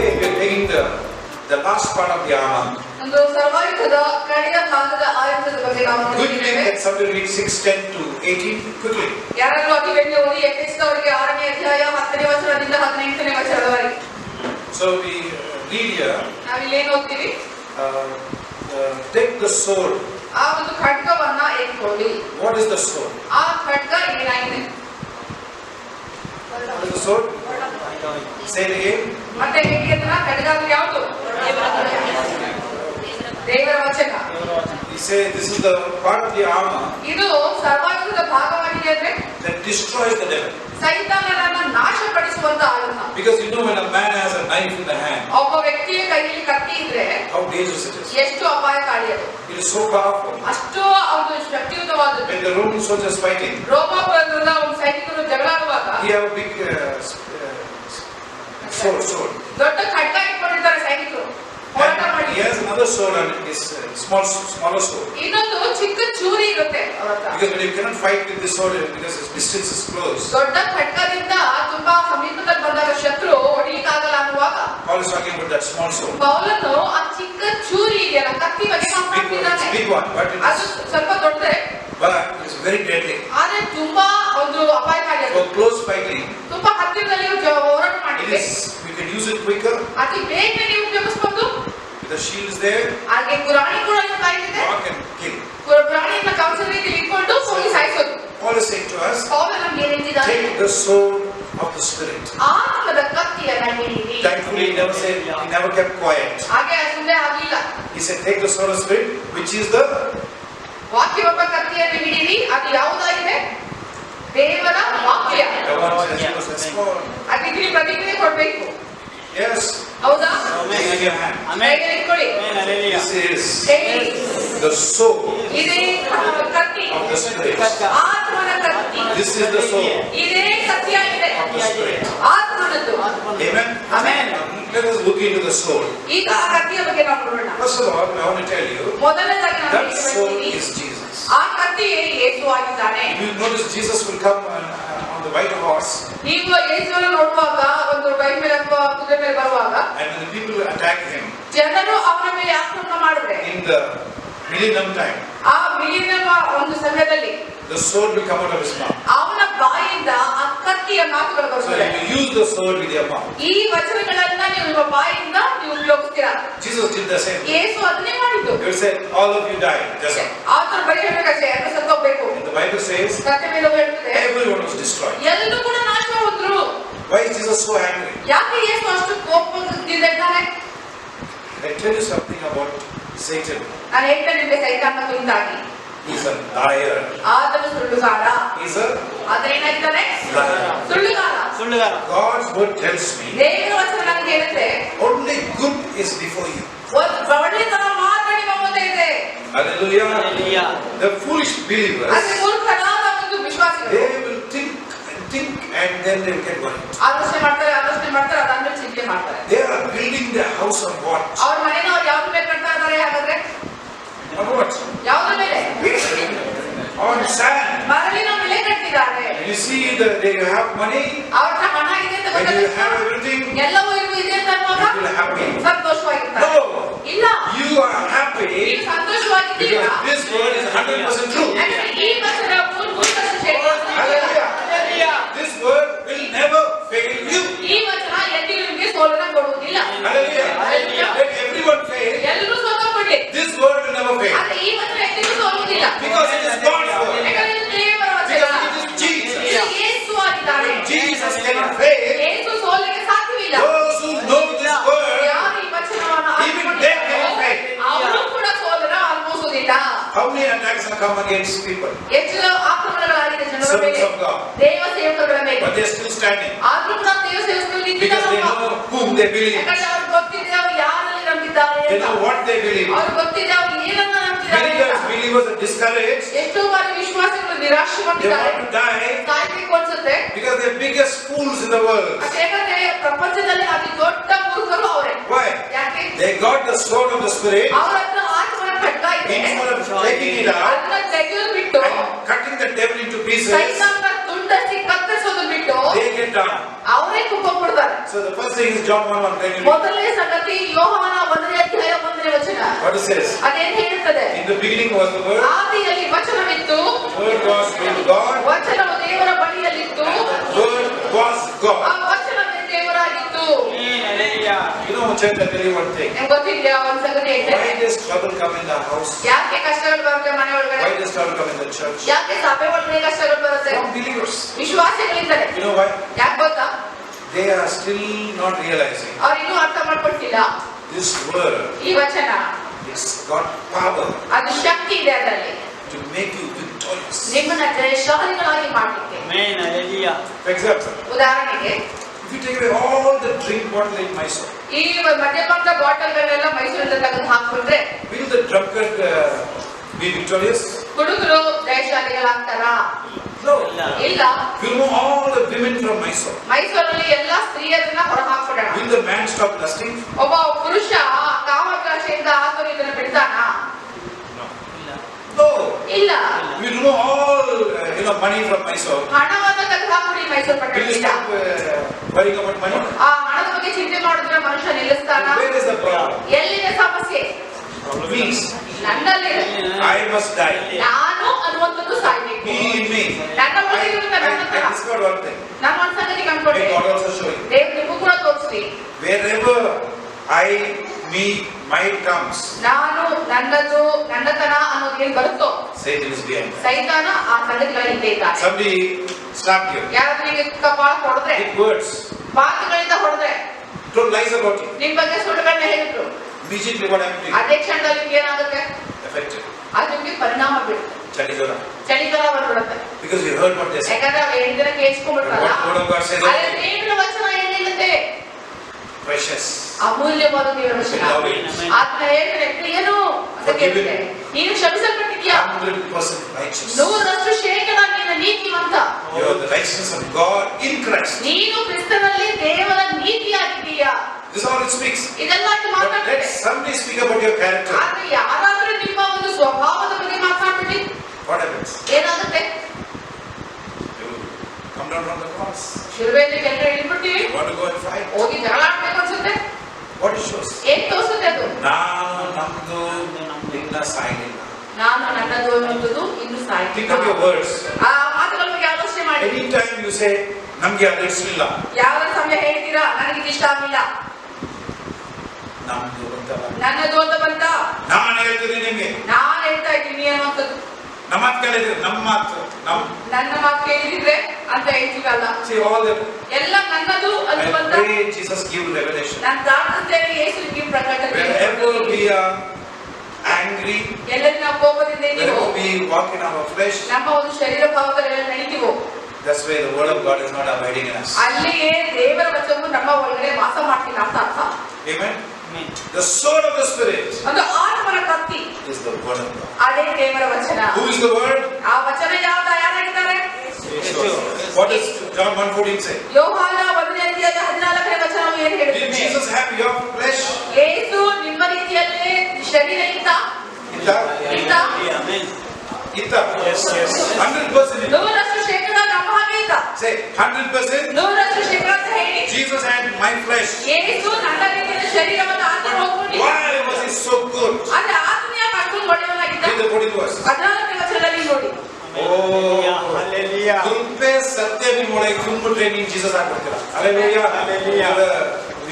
Today we are taking the last part of the armor. ಒಂದು ಸರ್ವಾಯುಧದ ಕಡೆಯ ಭಾಗದ ಆಯುಧದ ಬಗ್ಗೆ ನಾವು Quickly, ನೋಡುತ್ತೇವೆ. can somebody read 6:10 to 18? Quickly. ಯಾರಾದರೂ ಅತಿವೇಗವಾಗಿ ಓದಿ ಎಫೆಸದವರಿಗೆ 6ನೇ ಅಧ್ಯಾಯ 10ನೇ ವಚನದಿಂದ 18ನೇ ವಚನದವರೆಗೆ. So we read here. ನಾವು ಇಲ್ಲಿ ಏನು ಓದ್ತೀವಿ? Take the sword. ಆ ಒಂದು ಖಡ್ಗವನ್ನ ಎತ್ಕೊಳ್ಳಿ. What is the sword? ಆ ಖಡ್ಗ ಏನಾಗಿದೆ? What is the sword? Say it again. ಮತ್ತೆ ಹೇಗೆ ಅದನ್ನ ಖಡ್ಗ ಅಂದ್ರೆ ಯಾವುದು? ದೇವರ ವಚನ. He say this is the part of the armor. ಇದು ಸರ್ವಾಯುಧದ ಭಾಗವಾಗಿದೆ ಅಂದ್ರೆ That destroys the devil. ಸೈತಾನನನ್ನ ನಾಶಪಡಿಸುವಂತ Ayudha. Because you know when a man has a knife in the hand, ಒಬ್ಬ ವ್ಯಕ್ತಿಯ ಕೈಯಲ್ಲಿ ಕತ್ತಿ ಇದ್ರೆ how dangerous it is. ಎಷ್ಟು ಅಪಾಯಕಾರಿ ಅದು. It is so powerful. ಅಷ್ಟು ಅದು ಶಕ್ತಿಯುತವಾದದ್ದು. When the Roman soldiers fighting, ರೋಮಾಪುರದ ಒಂದು ಸೈನಿಕರು ಜಗಳಾಡುವಾಗ he have a big sword. ದೊಡ್ಡ ಖಡ್ಗ ಇಟ್ಕೊಂಡಿರ್ತಾರೆ ಸೈನಿಕರು ಹೋರಾಟ And ಮಾಡಿ. he has another sword and his smaller sword. ಇನ್ನೊಂದು ಚಿಕ್ಕ ಚೂರಿ ಇರುತ್ತೆ ಅವ್ರ ಹತ್ರ. Because when you cannot fight with this sword because its distance is close. ದೊಡ್ಡ ಖಡ್ಗದಿಂದ ತುಂಬಾ ಸಮೀಪದಲ್ಲಿ ಬಂದಾಗ ಶತ್ರು ಹೊಡಿಲಿಕ್ಕಾಗಲ್ಲ ಅನ್ನುವಾಗ Paul is talking about that small sword. ಪೌಲನು ಆ ಚಿಕ್ಕ ಚೂರಿ ಇದೆಯಲ್ಲ ಕತ್ತಿ ಬಗ್ಗೆ It's ಮಾತನಾಡ್ತಿದ್ದಾನೆ. big one, but ಅದು ಸ್ವಲ್ಪ ದೊಡ್ಡದೆ it's very deadly. ಆದ್ರೆ ತುಂಬಾ ಒಂದು ಅಪಾಯಕಾರಿ ಅದು. For close fighting, ತುಂಬಾ ಹತ್ತಿರದಲ್ಲಿ ಹೋರಾಟ it ಮಾಡಿದ್ರೆ is you can use it quicker. ಅತಿ ಬೇಗನೆ ನೀವು ಉಪಯೋಗಿಸಬಹುದು. The shield is there, ಹಾಗೆ ಗುರಾಣಿ ಕೂಡ ನಿಮ್ಮ ಕೈಲಿದೆ. rock and kill. ಗುರಾಣಿಯನ್ನ ಕವಚದ ರೀತಿಯಲ್ಲಿ ಇಟ್ಕೊಂಡು ಹೋಗಿ ಸಾಯಿಸೋದು. Paul is saying to us, ಪೌಲನು ನಮಗೆ ಏನ್ ಹೇಳ್ತಿದ್ದಾನೆ? take the sword of the Spirit. ಆತ್ಮದ ಕತ್ತಿಯನ್ನ ಹಿಡಿಯಿರಿ. Thankfully, he never kept quiet. ಹಾಗೆ ಸುಮ್ಮನೆ ಆಗ್ಲಿಲ್ಲ. He said, take the sword of the Spirit, which is the ವಾಕ್ಯವೆಂಬ ಕತ್ತಿಯನ್ನು ಹಿಡಿಯಿರಿ. ಅದು ಯಾವುದಾಗಿದೆ? ದೇವರ ವಾಕ್ಯ. ಅದಕ್ಕೆ ನೀವು ಪ್ರತಿಕ್ರಿಯೆ ಕೊಡ್ಬೇಕು. Yes. ಹೌದಾ? Raise your hand. ಕೈಗೆ ಇಟ್ಕೊಳ್ಳಿ. This is ಹೇಳಿ. the sword ಇದೇ ಕತ್ತಿ. of the Spirit. ಆತ್ಮನ ಕತ್ತಿ. This is the sword ಇದೇ ಕತ್ತಿಯಾಗಿದೆ. of the Spirit. ಆತ್ಮನದ್ದು. Amen. Amen. Let us look into the sword. ಈಗ ಆ ಕತ್ತಿಯ ಬಗ್ಗೆ ನಾವು ನೋಡೋಣ. First of all, I want to tell you ಮೊದಲನೇದಾಗಿ ನಾನು that sword ಹೇಳ್ತೀನಿ, is Jesus. ಆ ಕತ್ತಿ ಯೇಸು ಆಗಿದ್ದಾನೆ. If you notice, Jesus will come on the white horse, ನೀವು ಯೇಸುವನ್ನು ನೋಡುವಾಗ ಒಂದು ಬೈಕ್ ಮೇಲೆ ಅಥವಾ ಕುದುರೆ ಮೇಲೆ ಬರುವಾಗ and when the people attack him ಜನರು ಅವನ ಮೇಲೆ ಆಕ್ರಮಣ ಮಾಡಿದ್ರೆ in the millennium time, ಆ ಮಿಲಿಯನ್ ಒಂದು ಸಮಯದಲ್ಲಿ the sword will come out of his mouth. ಅವನ ಬಾಯಿಂದ ಆ ಕತ್ತಿಯ ಮಾತುಗಳು So ಬರುತ್ತವೆ. you use the sword with your mouth. ಈ ವಚನಗಳನ್ನ ನೀವು ನಿಮ್ಮ ಬಾಯಿಂದ ನೀವು ಉಪಯೋಗಿಸ್ತೀರಾ. Jesus did the same. ಯೇಸು ಅದನ್ನೇ ಮಾಡಿದ್ದು. He would say, all of you die. Just so. ಆತರ ಬರೀ ಹೇಳ್ಬೇಕಾದ್ರೆ ಎಲ್ಲರೂ ಸತ್ತೋಗ್ಬೇಕು. And the Bible says, ಕತ್ತೆ ಮೇಲೆ ಹೇಳ್ತದೆ everyone was destroyed. ಎಲ್ಲರೂ ಕೂಡ ನಾಶ ಹೋದ್ರು. Why is Jesus so angry? ಯಾಕೆ ಯೇಸು ಅಷ್ಟು ಕೋಪದಿಂದ ಇದ್ದಾನೆ? I tell you something about Satan. ನಾನು ಹೇಳ್ತೇನೆ ನಿಮಗೆ ಸೈತಾನ ಕುರಿತಾಗಿ. He's a liar. ಆತನು ಸುಳ್ಳುಗಾರ. He's a ಆದ್ರೆ ಏನಾಗ್ತಾನೆ? liar. ಸುಳ್ಳುಗಾರ. God's word tells me ದೇವರ ವಚನ ನನಗೆ ಹೇಳುತ್ತೆ only good is before you. ಒಂದು ಒಳ್ಳೆತನ ಮಾತ್ರ ನಿಮ್ಮ ಮುಂದೆ ಇದೆ. Hallelujah. The foolish believers, ಆದ್ರೆ ಮೂರ್ಖರಾದ ಒಂದು ವಿಶ್ವಾಸಿಗಳು they will think and then they will get worried. ಆಲೋಚನೆ ಮಾಡ್ತಾರೆ ಅದಾದ್ಮೇಲೆ ಚಿಂತೆ ಮಾಡ್ತಾರೆ. They are building their house on what? ಅವ್ರ ಮನೆನ ಅವ್ರು ಯಾವ್ದ್ರ ಮೇಲೆ ಕಟ್ತಾ ಇದ್ದಾರೆ ಹಾಗಾದ್ರೆ? On what? ಯಾವ್ದ್ರ ಮೇಲೆ? On sand. ಮರಳಿನ ಮೇಲೆ ಕಟ್ಟಿದ್ದಾರೆ. You see that they have money, ಅವ್ರ ಹತ್ರ ಹಣ ಇದೆ ಅಂತ when you have ಗೊತ್ತಾಗುತ್ತೆ. everything, ಎಲ್ಲವೂ ಇದೆ ಅಂತ ಅನ್ನುವಾಗ you feel happy. ಸಂತೋಷವಾಗಿರ್ತಾರೆ. No. ಇಲ್ಲ, You are happy ನೀವು ಸಂತೋಷವಾಗಿದ್ದೀರಾ? because this word is 100% true. ಯಾಕಂದ್ರೆ ಈ ವಚನ 100% ಸತ್ಯ. Hallelujah. This word will never fail you. ಈ ವಚನ ಎಂದಿಗೂ ನಿಮಗೆ ಸೋಲನ್ನ ಕೊಡುವುದಿಲ್ಲ. Hallelujah. Let everyone fail. ಎಲ್ಲರೂ ಸೋತೋಗ್ಬಿಡ್ಲಿ. This word will never fail. ಆದ್ರೆ ಈ ವಚನ ಎಂದಿಗೂ ಸೋಲುವುದಿಲ್ಲ. Because it is God's word. ಯಾಕಂದ್ರೆ ಇದು ದೇವರ ವಚನ. Because it is Jesus. ಇದು ಯೇಸು ಆಗಿದ್ದಾನೆ. Jesus cannot fail. ಯೇಸು ಸೋಲಿಗೆ ಸಾಧ್ಯವಿಲ್ಲ. Those who know this word, ಯಾರು ಈ ವಚನವನ್ನು even they cannot fail. ಅವರು ಕೂಡ ಸೋಲನ ಅನುಭವಿಸುವುದಿಲ್ಲ. How many attacks have come against people? ಹೆಚ್ಚು ಆಕ್ರಮಣಗಳಾಗಿದೆ ಜನರ ಮೇಲೆ, Servants of God. ದೇವ ಸೇವಕರ ಮೇಲೆ. But they are still standing. ಆದ್ರೂ ಕೂಡ ದೇವ ಸೇವಕರು Because they ನಿಂತಿದ್ದಾರೆ. know whom they believe. ಯಾಕಂದ್ರೆ ಅವ್ರಿಗೆ ಗೊತ್ತಿದೆ ಅವರು ಯಾರಲ್ಲಿ ನಂಬಿದ್ದಾರೆ They ಅಂತ. know what they believe. ಅವ್ರಿಗೆ ಗೊತ್ತಿದೆ ಅವರು ಏನನ್ನ ನಂಬಿದ್ದಾರೆ Many ಅಂತ. times believers are discouraged. ಎಷ್ಟೋ ಬಾರಿ ವಿಶ್ವಾಸಿಗಳು They ನಿರಾಶೆಗೊಂಡಿದ್ದಾರೆ. want to die ಸಾಯ್ಬೇಕು ಅನ್ಸುತ್ತೆ. because they are biggest fools in the world. ಯಾಕಂದ್ರೆ ಪ್ರಪಂಚದಲ್ಲಿ ಅತಿ ದೊಡ್ಡ ಮೂರ್ಖರು ಅವರೇ. Why? ಯಾಕೆ? They got the sword of the Spirit. ಅವರ ಹತ್ರ ಆತ್ಮನ ಖಡ್ಗ ಇದೆ. Instead of taking it out ಅದನ್ನ ತೆಗೆದು ಬಿಟ್ಟು and cutting the devil into pieces, ಸೈತಾನನ ತುಂಡರಿಸಿ ಕತ್ತರಿಸೋದು ಬಿಟ್ಟು they get down. ಅವರೇ ಕುಪ್ಪಕೊಡ್ತಾರೆ. So the first thing is John 1:1. Can you read? ಮೊದಲನೇ ಸಂಗತಿ ಯೋಹಾನ 1ನೇ ಅಧ್ಯಾಯ 1ನೇ ವಚನ. What it says? ಅದೇನು ಹೇಳುತ್ತದೆ? In the beginning was the Word. ಆದಿಯಲ್ಲಿ ವಚನವಿತ್ತು. The Word was with God. ವಚನವು ದೇವರ ಬಳಿಯಲ್ಲಿತ್ತು. The Word was God. ಆ ವಚನವೇ ದೇವರಾಗಿತ್ತು. You know, church, I tell you one thing. ನಿಮಗೆ ಗೊತ್ತಿದೆಯಾ ಒಂದು ಸಂಗತಿ ಹೇಳ್ತೇನೆ. Why does trouble come in the house? ಯಾಕೆ ಕಷ್ಟಗಳು ಬರುತ್ತೆ ಮನೆ ಒಳಗಡೆ? Why does trouble come in the church? ಯಾಕೆ ಸಭೆ ಒಳಗಡೆ ಕಷ್ಟಗಳು ಬರುತ್ತೆ? From believers. ವಿಶ್ವಾಸಿಗಳಿಂದಲೇ. You know why? ಯಾಕೆ ಗೊತ್ತಾ? They are still not realizing ಅವ್ರು ಇನ್ನೂ ಅರ್ಥ ಮಾಡ್ಕೊಳ್ತಿಲ್ಲ. this word ಈ ವಚನ it's got power ಅದು ಶಕ್ತಿ ಇದೆ ಅದರಲ್ಲಿ. to make you victorious. ನಿಮ್ಮನ್ನ ಜಯಶಾಲಿಗಳಾಗಿ ಮಾಡಲಿಕ್ಕೆ. For example, ಉದಾಹರಣೆಗೆ if you take away all the drink bottle in Mysore, ಈ ಮದ್ಯಪಾನದ ಬಾಟಲ್ಗಳೆಲ್ಲ ಮೈಸೂರಿಂದ ತೆಗೆದು ಹಾಕ್ಬಿಟ್ರೆ will the drunkard be victorious? ಹುಡುಗರು ಜಯಶಾಲಿಗಳಾಗ್ತಾರಾ? No. ಇಲ್ಲ. You remove all the women from Mysore. ಮೈಸೂರಲ್ಲಿ ಎಲ್ಲಾ ಸ್ತ್ರೀಯರನ್ನ ಹೊರ ಹಾಕ್ಬಿಡೋಣ. Will the man stop lusting? ಒಬ್ಬ ಪುರುಷ ಕಾಮಕಾಶೆಯಿಂದ ಆತುರದಿಂದ ಬಿಡ್ತಾನಾ? No. ಇಲ್ಲ. We remove all money from Mysore. ಹಣವನ್ನು ತೆಗೆದು ಹಾಕ್ಬಿಡಿ ಮೈಸೂರು Will you ಪಟ್ಟಣದಿಂದ. stop worrying about money? ಆ ಹಣದ ಬಗ್ಗೆ ಚಿಂತೆ ಮಾಡಿದ್ರೆ ಮನುಷ್ಯ ನಿಲ್ಲಿಸ್ತಾನ? Where is the problem? ಎಲ್ಲಿದೆ ಸಮಸ್ಯೆ? Means ನನ್ನಲ್ಲಿ I must die. ನಾನು ಅನ್ನುವಂಥದ್ದು ಸಾಯ್ಬೇಕು. Me in me. ನನ್ನ ಒಳಗೆ ಇರುತ್ತೆ ನನ್ನ ಹತ್ರ. I discovered one thing. ನಾನು ಒಂದ್ ಸಂಗತಿ ಕಂಡ್ಕೊಂಡೆ. May God also show you. ದೇವ್ರು ನಿಮಗೂ ಕೂಡ ತೋರಿಸ್ಲಿ. Wherever I, me, might comes, ನಾನು ನನ್ನದು ನನ್ನತನ ಅನ್ನೋದು ಏನ್ ಬರುತ್ತೋ Satan is behind. ಸೈತಾನ ಆ ಸಂಗತಿಗಳ ಹಿಂದೆ ಇದ್ದಾನೆ. Somebody slapped you. ಯಾರಾದ್ರೂ ನಿಮಗೆ ಕಪಾಳ ಹೊಡೆದ್ರೆ, With words. ಮಾತುಗಳಿಂದ ಹೊಡೆದ್ರೆ, Told lies about you. ನಿಮ್ ಬಗ್ಗೆ ಸುಳ್ಳುಗಳನ್ನ ಹೇಳಿದ್ರು, Immediately what happened to you? ಅದೇ ಕ್ಷಣದಲ್ಲಿ ನಿಮ್ಗೆ ಏನಾಗುತ್ತೆ? Affected. ಅದು ನಿಮ್ಗೆ ಪರಿಣಾಮ ಬೀಳುತ್ತೆ. Chadidora. ಚಳಿಗಾಲ ಬಂದ್ಬಿಡುತ್ತೆ. Because you heard what they said. ಯಾಕಂದ್ರೆ ಅವ್ರು ಹೇಳಿದ್ರೆ ಕೇಳಿಸ್ಕೊಂಡ್ಬಿಟ್ರಲ್ಲ. What word of God says? ಅದೇ ದೇವರ ವಚನ ಏನ್ ಹೇಳುತ್ತೆ? Precious. ಅಮೂಲ್ಯವಾದ ದೇವರ ವಚನ. ಆತ್ಮ ಹೇಳ್ತಾರೆ ಪ್ರಿಯನು ಅಂತ ಕೇಳಿದ್ರೆ ನೀನು ಕ್ಷಮಿಸಲ್ಪಟ್ಟಿದ್ಯಾ? 100% righteous. 100% ಶೇಕಡ ನೀನು ನೀತಿವಂತ. You are the righteousness of God in Christ. ನೀನು ಕ್ರಿಸ್ತನಲ್ಲಿ ದೇವರ ನೀತಿಯಾಗಿದ್ದೀಯಾ? This is all it speaks. ಇದೆಲ್ಲ ಇದು But let ಮಾತಾಡ್ತಾರೆ. somebody speak about your character. ಆದ್ರೆ ಯಾರಾದ್ರೂ ನಿಮ್ಮ ಒಂದು ಸ್ವಭಾವದ ಬಗ್ಗೆ ಮಾತಾಡ್ಬಿಟ್ಟು What happens? ಏನಾಗುತ್ತೆ? You come down from the cross. ಶಿಲುಬೆಯಲ್ಲಿ ಕೆಳಗಡೆ ಇಳಿದ್ಬಿಡ್ತೀವಿ. You want to go and fight. ಹೋಗಿ ಜಗಳ ಆಡ್ಬೇಕು ಅನ್ಸುತ್ತೆ. What it shows? ಏನ್ ತೋರಿಸುತ್ತೆ ಅದು? ನಾನು ನಮ್ದು ನಿನ್ನ ಸಾಯಲಿಲ್ಲ. ನಾನು ನನ್ನದು ಅನ್ನೋದು ಇನ್ನು Think ಸಾಯ್ತಿಲ್ಲ. of your words. ಆ ಮಾತುಗಳ ಬಗ್ಗೆ ಆಲೋಚನೆ ಮಾಡಿ. Anytime you say ನಮ್ಗೆ ಅದು ಇಷ್ಟಲಿಲ್ಲ. ಯಾವ ಸಮಯ ಹೇಳ್ತೀರಾ ನನಗೆ ಇದು ಇಷ್ಟ ಆಗಿಲ್ಲ, ನಮ್ದು ಅಂತಲ್ಲ. ನನ್ನದು ಅಂತ ಬಂತ ನಾನು ಹೇಳ್ತೀನಿ ನಿಮ್ಗೆ. ನಾನು ಹೇಳ್ತಾ ಇದ್ದೀನಿ ಅನ್ನುವಂಥದ್ದು. ನಮ್ಮ ಮಾತು ಕೇಳಿದ್ರೆ ನಮ್ಮ ಮಾತು ನನ್ನ ಮಾತು ಕೇಳಿದ್ರೆ ಅಂತ ಹೇಳ್ತೀವಲ್ಲ. See all that. ಎಲ್ಲ ನನ್ನದು ಅನ್ನುವಂತ I pray Jesus give revelation. ನಾನು ಪ್ರಾರ್ಥಿಸ್ತೇನೆ ಯೇಸು ನಿಮಗೆ ಪ್ರಕಟಣೆ. Wherever we are angry, ಎಲ್ಲೆಲ್ಲಿ ನಾವು ಕೋಪದಿಂದ ಇದ್ದೀವೋ, wherever we walk in our flesh, ನಮ್ಮ ಒಂದು ಶರೀರ ಭಾವದಲ್ಲಿ ನಡೀತೀವೋ, that's why the word of God is not abiding in us. ಅಲ್ಲಿಯೇ ದೇವರ ವಚನವು ನಮ್ಮ ಒಳಗಡೆ ವಾಸ ಮಾಡ್ತಿಲ್ಲ ಅಂತ ಅರ್ಥ. Amen. The sword of the Spirit ಒಂದು ಆತ್ಮನ ಕತ್ತಿ is the word of God. ಅದೇ ದೇವರ ವಚನ. Who is the word? ಆ ವಚನ ಯಾರಾಗಿದ್ದಾರೆ? What does John 1:14 say? ಯೋಹಾನ 1ನೇ ಅಧ್ಯಾಯ 14ನೇ ವಚನವು ಏನು Did ಹೇಳುತ್ತದೆ? Jesus have your flesh? ಯೇಸು ನಿಮ್ಮ ರೀತಿಯಲ್ಲೇ ಶರೀರ ಇತ್ತ? Itta. Yes. 100%. 100% ಶೇಕಡ ನಮ್ಮ ಹಾಗೆ ಇದ್ದ. Say 100%. 100% ಶೇಕಡ ಅಂತ ಹೇಳಿ. Jesus had my flesh. ಯೇಸು ನನ್ನ ರೀತಿಯ ಶರೀರವನ್ನು ಆತ್ಮ ಹೋಗ್ಬಿಟ್ಟು. Why was he so good? ಆದ್ರೆ ಆತ್ಮೀಯ ಅಷ್ಟೊಂದು ಒಳ್ಳೆಯವನಾಗಿದ್ದ. In the 14th verse. 14ನೇ ವಚನದಲ್ಲಿ ನೋಡಿ. Hallelujah. ಕೃಪೆ ಸತ್ಯ ನಿಮ್ಮೊಳಗೆ ತುಂಬಿಟ್ರೆ ನೀವು Jesus ಆಗ್ಬಿಡ್ತೀರಾ. Hallelujah. Hallelujah.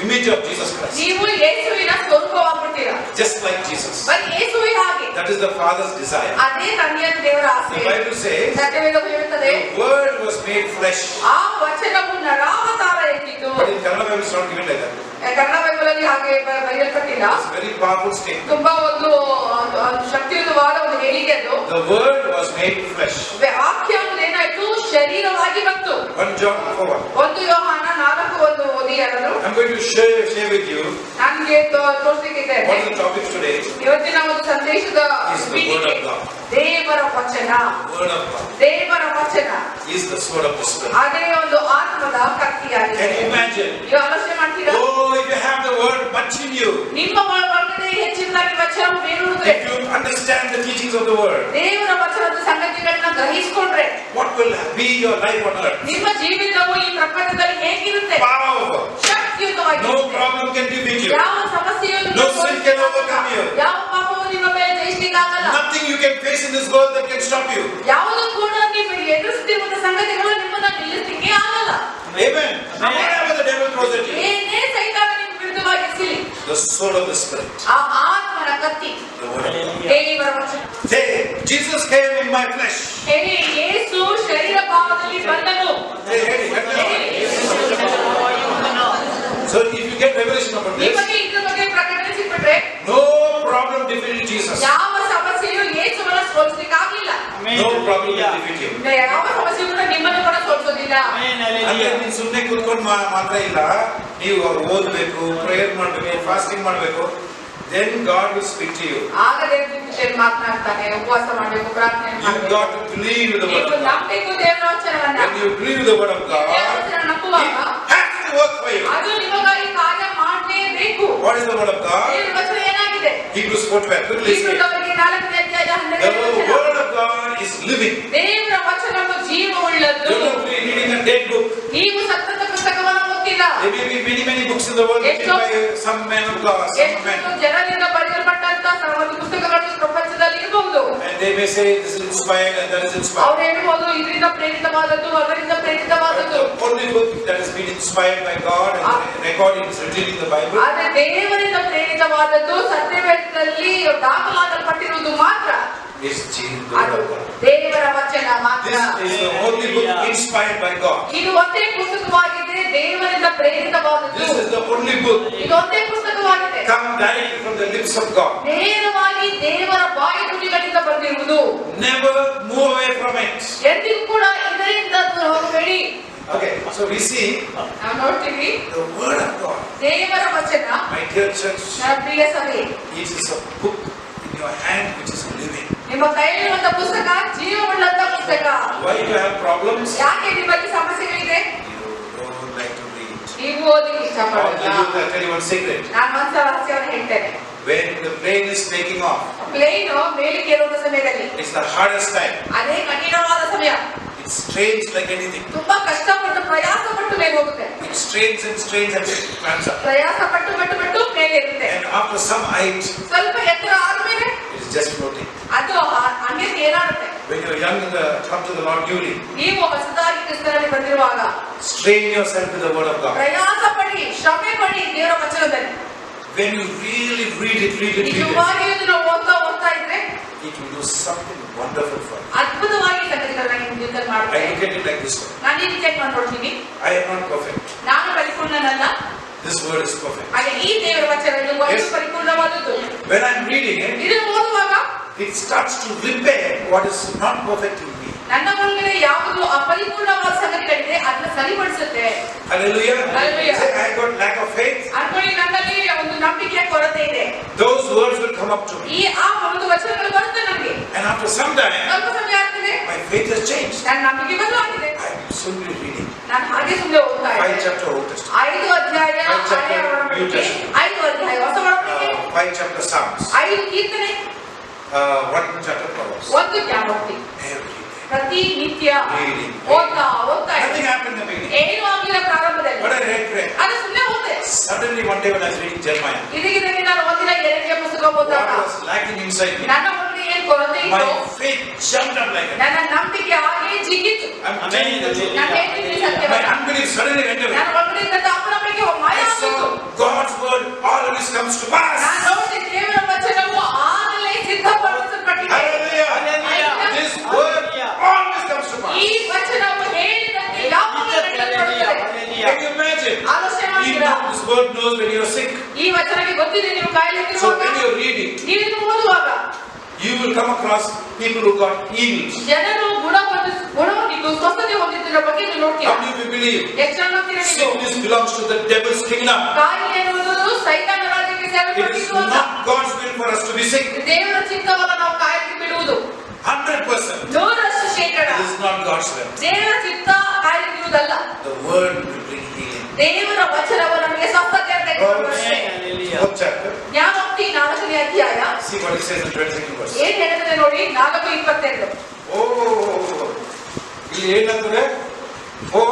Image of Jesus Christ. ನೀವು ಯೇಸುವಿನ ಸ್ವರೂಪವಾಗ್ಬಿಡ್ತೀರಾ. Just like Jesus. ಬರೀ ಯೇಸುವಿನ ಹಾಗೆ. That is the Father's desire. ಅದೇ ತಂದೆಯ ದೇವರ ಆಸೆ. The Bible says ಸತ್ಯವೇದವು ಹೇಳುತ್ತದೆ, the word was made flesh. ಆ ವಚನವು ನರಾವತಾರ ಎತ್ತಿತು. But in Kannada Bible it's not given like that. Kannada ಬೈಬಲಲ್ಲಿ ಹಾಗೆ ಬರೆಯಲ್ಪಟ್ಟಿಲ್ಲ. It's a very powerful statement. ತುಂಬಾ ಒಂದು ಶಕ್ತಿಯುತವಾದ ಒಂದು ಹೇಳಿಕೆ ಅದು. The word was made flesh. ವಾಕ್ಯ ಏನಾಯ್ತು? ಶರೀರವಾಗಿ ಬಂತು. 1 John 4:1. 1 ಯೋಹಾನ 4:1 ಓದಿ ಯಾರಾದ್ರು. I'm going to share with you ನನಗೆ ತೋರಿಸಲಿಕ್ಕಿದೆ. what is the topic today. ಇವತ್ತಿನ ಒಂದು ಸಂದೇಶದ Is the word of God. ದೇವರ ವಚನ. Word of God ದೇವರ ವಚನ is the sword of the Spirit. ಅದೇ ಒಂದು ಆತ್ಮದ ಕತ್ತಿಯಾಗಿದೆ. Can you imagine? ನೀವು ಆಲೋಚನೆ ಮಾಡ್ತೀರಾ? Oh, if you have the word much in you, ನಿಮ್ಮ ಒಳಗಡೆ ಹೆಚ್ಚಿನದಾಗಿ ವಚನ ಬೇರೂರಿದ್ರೆ, if you understand the teachings of the word, ದೇವರ ವಚನದ ಸಂಗತಿಗಳನ್ನ ಗ್ರಹಿಸಿಕೊಂಡ್ರೆ, what will be your life on earth? ನಿಮ್ಮ ಜೀವಿತವು ಈ ಪ್ರಪಂಚದಲ್ಲಿ ಹೇಗಿರುತ್ತೆ? Powerful. ಶಕ್ತಿಯುತವಾಗಿದೆ. No problem can defeat you. ಯಾವ ಸಮಸ್ಯೆಯೂ No sin can overcome you. ಯಾವ ಪಾಪವೂ ನಿಮ್ಮ ಮೇಲೆ ಜಯಿಸಲಿಕ್ಕಾಗಲ್ಲ. Nothing you can face in this world that can stop you. ಯಾವುದೂ ಕೂಡ ನೀವು ಎದುರಿಸುತ್ತಿರುವ ಸಂಗತಿಗಳು ನಿಮ್ಮನ್ನ ನಿಲ್ಲಿಸಲಿಕ್ಕೆ ಆಗಲ್ಲ. Amen. Whatever the devil throws at you. ಏನೇ ಸೈತಾನ ನಿಮ್ಮ ವಿರುದ್ಧವಾಗಿರಲಿ. The sword of the Spirit. ಆ ಆತ್ಮನ ಕತ್ತಿ. The word of God. ದೇವರ ವಚನ. Say, Jesus came in my flesh. ಹೇಳಿ, ಯೇಸು ಶರೀರ ಭಾವದಲ್ಲಿ ಬಂದನು. Say, so if you get revelation about this, ನಿಮಗೆ ಇದರ ಬಗ್ಗೆ ಪ್ರಕಟಣೆ ಸಿಕ್ಬಿಟ್ರೆ no problem defeating Jesus. ಯಾವ ಸಮಸ್ಯೆಯೂ ಯೇಸುವನ್ನ ಸೋಲಿಸಲಿಕ್ಕೆ ಆಗಲಿಲ್ಲ. No problem can defeat you. ಯಾವ ಸಮಸ್ಯೆಯೂ ಕೂಡ ನಿಮ್ಮನ್ನು ಕೂಡ ಸೋಲಿಸೋದಿಲ್ಲ. ಅಂದ್ರೆ ನೀನು ಸುಮ್ಮನೆ ಕೂತ್ಕೊಂಡು ಮಾತ್ರ ಇಲ್ಲ, ನೀವು ಓದಬೇಕು, ಪ್ರೇಯರ್ ಮಾಡಬೇಕು, ಫಾಸ್ಟಿಂಗ್ ಮಾಡಬೇಕು. Then God will speak to you. ಆಗ ದೇವರು ಮಾತನಾಡ್ತಾನೆ, ಉಪವಾಸ ಮಾಡಬೇಕು, ಪ್ರಾರ್ಥನೆ You ಮಾಡಬೇಕು. got to believe the word ನೀವು of God. ನಂಬಬೇಕು ದೇವರ ವಚನವನ್ನ. When you believe the word of God, ದೇವರ ವಚನ ನಂಬುವಾಗ it has to work for you. ಅದು ನಿಮಗಾಗಿ ಕಾರ್ಯ ಮಾಡಲೇಬೇಕು. What is the word of God? ದೇವರ ವಚನ ಏನಾಗಿದೆ? Hebrews 4:12. Quickly say. ಇಬ್ರಿಯರಿಗೆ 4ನೇ ಅಧ್ಯಾಯ 12ನೇ The ವಚನ. word of God is living. ದೇವರ ವಚನವು ಜೀವವುಳ್ಳದ್ದು. You're not reading a dead book. ನೀವು ಸತ್ತದ ಪುಸ್ತಕವನ್ನು ಓದಿಲ್ಲ. There may be many books in the world written by some men of God, some men. ಎಷ್ಟು ಜನರಿಂದ ಬರೆಯಲ್ಪಟ್ಟಂತ ಒಂದು ಪುಸ್ತಕಗಳು ಪ್ರಪಂಚದಲ್ಲಿ ಇರಬಹುದು. And they may say this is inspired and that is inspired. ಅವರು ಹೇಳಬಹುದು ಇದರಿಂದ ಪ್ರೇರಿತವಾದದ್ದು, ಅದರಿಂದ ಪ್ರೇರಿತವಾದದ್ದು. The only book that has been inspired by God and recorded is written in the Bible. ಆದರೆ ದೇವರಿಂದ ಪ್ರೇರಿತವಾದದ್ದು ಸತ್ಯವೇದದಲ್ಲಿ ದಾಖಲಾಗಲ್ಪಟ್ಟಿರುವುದು ಮಾತ್ರ Is the word of God. ದೇವರ ವಚನ ಮಾತ್ರ. This is the only book inspired by God. ಇದು ಒಂದೇ ಪುಸ್ತಕವಾಗಿದೆ, ದೇವರಿಂದ ಪ್ರೇರಿತವಾದದ್ದು. This is the only book ಇದು ಒಂದೇ ಪುಸ್ತಕವಾಗಿದೆ, come directly from the lips of God. ನೇರವಾಗಿ ದೇವರ ಬಾಯಿ ನುಡಿಗಳಿಂದ ಬಂದಿರುವುದು. Never move away from it. ಎಂದಿಗೂ ಕೂಡ ಇದರಿಂದ ದೂರ ಹೋಗಬೇಡಿ. Okay, so we see ನಾವು ನೋಡ್ತೀವಿ the word of God. ದೇವರ ವಚನ. My dear church, ನನ್ನ ಪ್ರಿಯ ಸಭೆ, it is a book in your hand which is living. ನಿಮ್ಮ ಕೈಯಲ್ಲಿರುವಂತ ಪುಸ್ತಕ ಜೀವವುಳ್ಳಂತ ಪುಸ್ತಕ. Why you have problems? ಯಾಕೆ ನಿಮ್ಮಲ್ಲಿ ಸಮಸ್ಯೆಗಳಿದೆ? You don't like to read. ನೀವು ಓದಲಿಕ್ಕೆ ಇಷ್ಟಪಡಲ್ಲ. I'll tell you one secret. ನಾನು ಒಂದು ರಹಸ್ಯವನ್ನು ಹೇಳ್ತೇನೆ. When the plane is taking off, plane ಮೇಲಿಗೆ ಏರುವ ಸಮಯದಲ್ಲಿ it's the hardest time. ಅದೇ ಕಠಿಣವಾದ ಸಮಯ. It strains like anything. ತುಂಬಾ ಕಷ್ಟಪಟ್ಟು ಪ್ರಯಾಸ ಪಟ್ಟು ಮೇಲೆ ಹೋಗುತ್ತೆ. It strains and climbs up. ಪ್ರಯಾಸ ಪಟ್ಟು ಮೇಲೆ ಇರುತ್ತೆ. And after some height, ಸ್ವಲ್ಪ ಎತ್ತರ ಆದ್ಮೇಲೆ it is just floating. ಅದು ಹಂಗೆ ಏನಾಗುತ್ತೆ. When you're young and come to the Lord newly, ನೀವು ಹೊಸದಾಗಿ ಕ್ರಿಸ್ತನಲ್ಲಿ ಬಂದಿರುವಾಗ strain yourself with the word of God. ಪ್ರಯಾಸ ಪಡಿ, ಶ್ರಮೆ ಪಡಿ ದೇವರ ವಚನದಲ್ಲಿ. When you really read it, ನಿಜವಾಗಿ ಇದನ್ನು ಓದ್ತಾ ಇದ್ರೆ it will do something wonderful for you. ಅದ್ಭುತವಾಗಿ ಸಂಗತಿಗಳನ್ನ ನಿಮ್ಮ ಜೀವಿತದಲ್ಲಿ I ಮಾಡುತ್ತೆ. look at it like this one. ನಾನು ಈ ರೀತಿ ನೋಡ್ತೀನಿ. I am not perfect. ನಾನು ಪರಿಪೂರ್ಣನಲ್ಲ. This word is perfect. ಹಾಗೆ ಈ ದೇವರ ವಚನಗಳು ಪರಿಪೂರ್ಣವಾದದ್ದು. When I'm reading it, ಇದನ್ನು ಓದುವಾಗ it starts to repair what is not perfect in me. ನನ್ನ ಒಳಗಡೆ ಯಾವುದು ಅಪರಿಪೂರ್ಣವಾದ ಸಂಗತಿಗಳಿದೆ ಅದನ್ನ ಸರಿಪಡಿಸುತ್ತೆ. Hallelujah. Hallelujah. Say, I got lack of faith. ಅನ್ಕೊಳ್ಳಿ, ನನ್ನಲ್ಲಿ ಒಂದು ನಂಬಿಕೆಯ ಕೊರತೆ ಇದೆ. Those words will come up to me. ಆ ಒಂದು ವಚನಗಳು ಬರುತ್ತೆ ನನಗೆ. And after some time, ಸ್ವಲ್ಪ ಸಮಯ ಆಗ್ತದೆ, my faith has changed. ನನ್ನ ನಂಬಿಕೆ ಬದಲಾಗಿದೆ. I'm simply reading. ನಾನು ಹಾಗೆ ಸುಮ್ಮನೆ ಓದ್ತಾ 5 ಇದ್ದೆ. chapter Old Testament. 5 ಅಧ್ಯಾಯ ಹಳೆಯ ಒಡಂಬಡಿಕೆ, 5 ಅಧ್ಯಾಯ ಹೊಸ ಒಡಂಬಡಿಕೆ, 5 chapter Psalms. 5 ಕೀರ್ತನೆ, 1 chapter Proverbs. 1 ಜ್ಞಾಪೋಕ್ತಿ. Every day. ಪ್ರತಿ ನಿತ್ಯ Reading. ಓದ್ತಾ Nothing ಇದ್ದೆ. happened in the beginning. ಏನು ಆಗಿಲ್ಲ ಪ್ರಾರಂಭದಲ್ಲಿ. But I read. ಅದು ಸುಮ್ಮನೆ ಓದ್ದೆ. Suddenly one day when I was reading Jeremiah, ಇದಕ್ಕೆ ನಾನು ಒಂದಿನ ಎರಡನೇ ಪುಸ್ತಕ what ಓದಿದಾಗ was lacking inside me, ನನ್ನ ಒಳಗೆ ಏನು ಕೊರತೆ my ಇತ್ತು, faith jumped up like that. ನನ್ನ ನಂಬಿಕೆ ಹಾಗೆ ಜಿಗಿತು. I'm telling the truth. ನಾನು ಹೇಳ್ತೀನಿ My ಸತ್ಯವನ್ನ. unbelief suddenly went away. ನನ್ನ ಒಳಗಡೆ ಇದ್ದಂತ ಅಪನಂಬಿಕೆ ಮಾಯ I ಆಗಿತ್ತು. saw God's word always comes to pass. ನಾನು ನೋಡಿ ದೇವರ ವಚನವು ಆಗಲೇ ಸಿದ್ಧಪಡಿಸಲ್ಪಟ್ಟಿದೆ. Hallelujah. This word always comes to pass. ಈ ವಚನವು ಹೇಳಿದಂತೆ ಯಾವಾಗಲೂ ನಡೆಯಲ್ಪಡುತ್ತದೆ. Can you imagine? ಆಲೋಚನೆ He ಮಾಡಿದ್ದೀರಾ? knows, this word knows when you're sick. ಈ ವಚನಕ್ಕೆ ಗೊತ್ತಿದೆ ನೀವು ಕಾಯಿಲೆ So ಇರುವಾಗ, when you're reading, ನೀವು ಇದನ್ನು ಓದುವಾಗ you will come across people who got healed. ಜನರು ಗುಣಹೊಂದಿದ್ದು ಸ್ವಸ್ಥತೆ ಹೊಂದಿದ್ದರ ಬಗ್ಗೆ ನೀವು ನೋಡ್ತೀರಾ. How many of you believe? ಎಷ್ಟು ಜನ ನಂಬ್ತೀರಾ ನೀವು? Sickness belongs to the devil's kingdom. ಕಾಯಿಲೆ ಎನ್ನುವುದು ಸೈತಾನ ರಾಜ್ಯಕ್ಕೆ It is ಸೇರಲ್ಪಟ್ಟಿದ್ದು ಅಲ್ಲ. not God's will for us to be sick. ದೇವರ ಚಿತ್ತವಲ್ಲ ನಾವು ಕಾಯಿಲೆಗೆ ಬಿಡುವುದು. 100%. 100% ಶೇಕಡ. It is not God's will. ದೇವರ ಚಿತ್ತ ಕಾಯಿಲೆಗೆ ಬಿಡುವುದಲ್ಲ. The word will bring healing. ದೇವರ ವಚನವು ನಮಗೆ ಸ್ವಸ್ಥತೆಯನ್ನು ತೆಗೆದುಕೊಳ್ಳುತ್ತದೆ. Fourth chapter. ಜ್ಞಾನೋಕ್ತಿ 4ನೇ ಅಧ್ಯಾಯ. See what it says in 22nd verse. ಏನ್ ಹೇಳ್ತದೆ ನೋಡಿ, 4:22. Oh, ಇಲ್ಲಿ ಏನಂದ್ರೆ for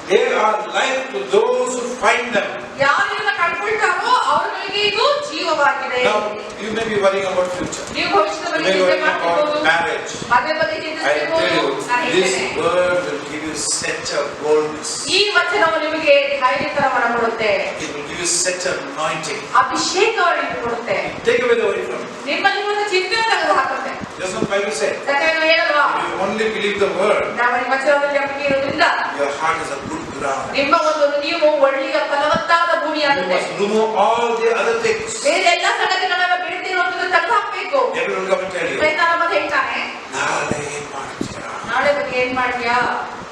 they are life to those who find them. ಯಾರು ಇದನ್ನ ಕಂಡುಕೊಳ್ತಾರೋ ಅವರಿಗೆ ಇದು ಜೀವವಾಗಿದೆ. Now you may be worrying about future. ನೀವು ಭವಿಷ್ಯದ ಬಗ್ಗೆ You may be ಚಿಂತೆ worrying ಮಾಡ್ತಿರ್ಬೋದು. about marriage. ಮದುವೆ ಬಗ್ಗೆ I ಚಿಂತಿಸ್ತಿರ್ಬೋದು. tell you, ನಾನು this ಹೇಳ್ತೇನೆ, word will give you such a boldness. ಈ ವಚನವು ನಿಮಗೆ ಧೈರ್ಯತರವನ್ನು ಕೊಡುತ್ತೆ. It will give you such an anointing. ಅಭಿಷೇಕವನ್ನು ಕೊಡುತ್ತೆ. Take away the worry from you. ನಿಮ್ಮಲ್ಲಿ ಒಂದು ಚಿಂತೆಯನ್ನು ತೆಗೆದು ಹಾಕುತ್ತೆ. That's what Bible says. ಸತ್ಯವನ್ನು ಹೇಳಲ್ವಾ? If you only believe the word, ನಾವು ಈ ವಚನದಲ್ಲಿ ನಂಬಿಕೆ ಇರೋದ್ರಿಂದ your heart is a good ground. ನಿಮ್ಮ ಒಂದು ಹೃದಯವು ಒಳ್ಳೆಯ ಫಲವತ್ತಾದ You ಭೂಮಿಯಾಗಿದೆ. must remove all the other things. ಬೇರೆ ಎಲ್ಲ ಸಂಗತಿಗಳನ್ನ ಬಿಡ್ತಿರೋದನ್ನ ತೆಗೆದು ಹಾಕಬೇಕು. Devil will come and tell you, ಸೈತಾನ ಬಂದು ಹೇಳ್ತಾನೆ, ನಾಳೆ ಏನ್ ಮಾಡ್ತೀರಾ, ನಾಳೆ ಬಗ್ಗೆ ಏನ್ ಮಾಡ್ತೀಯಾ,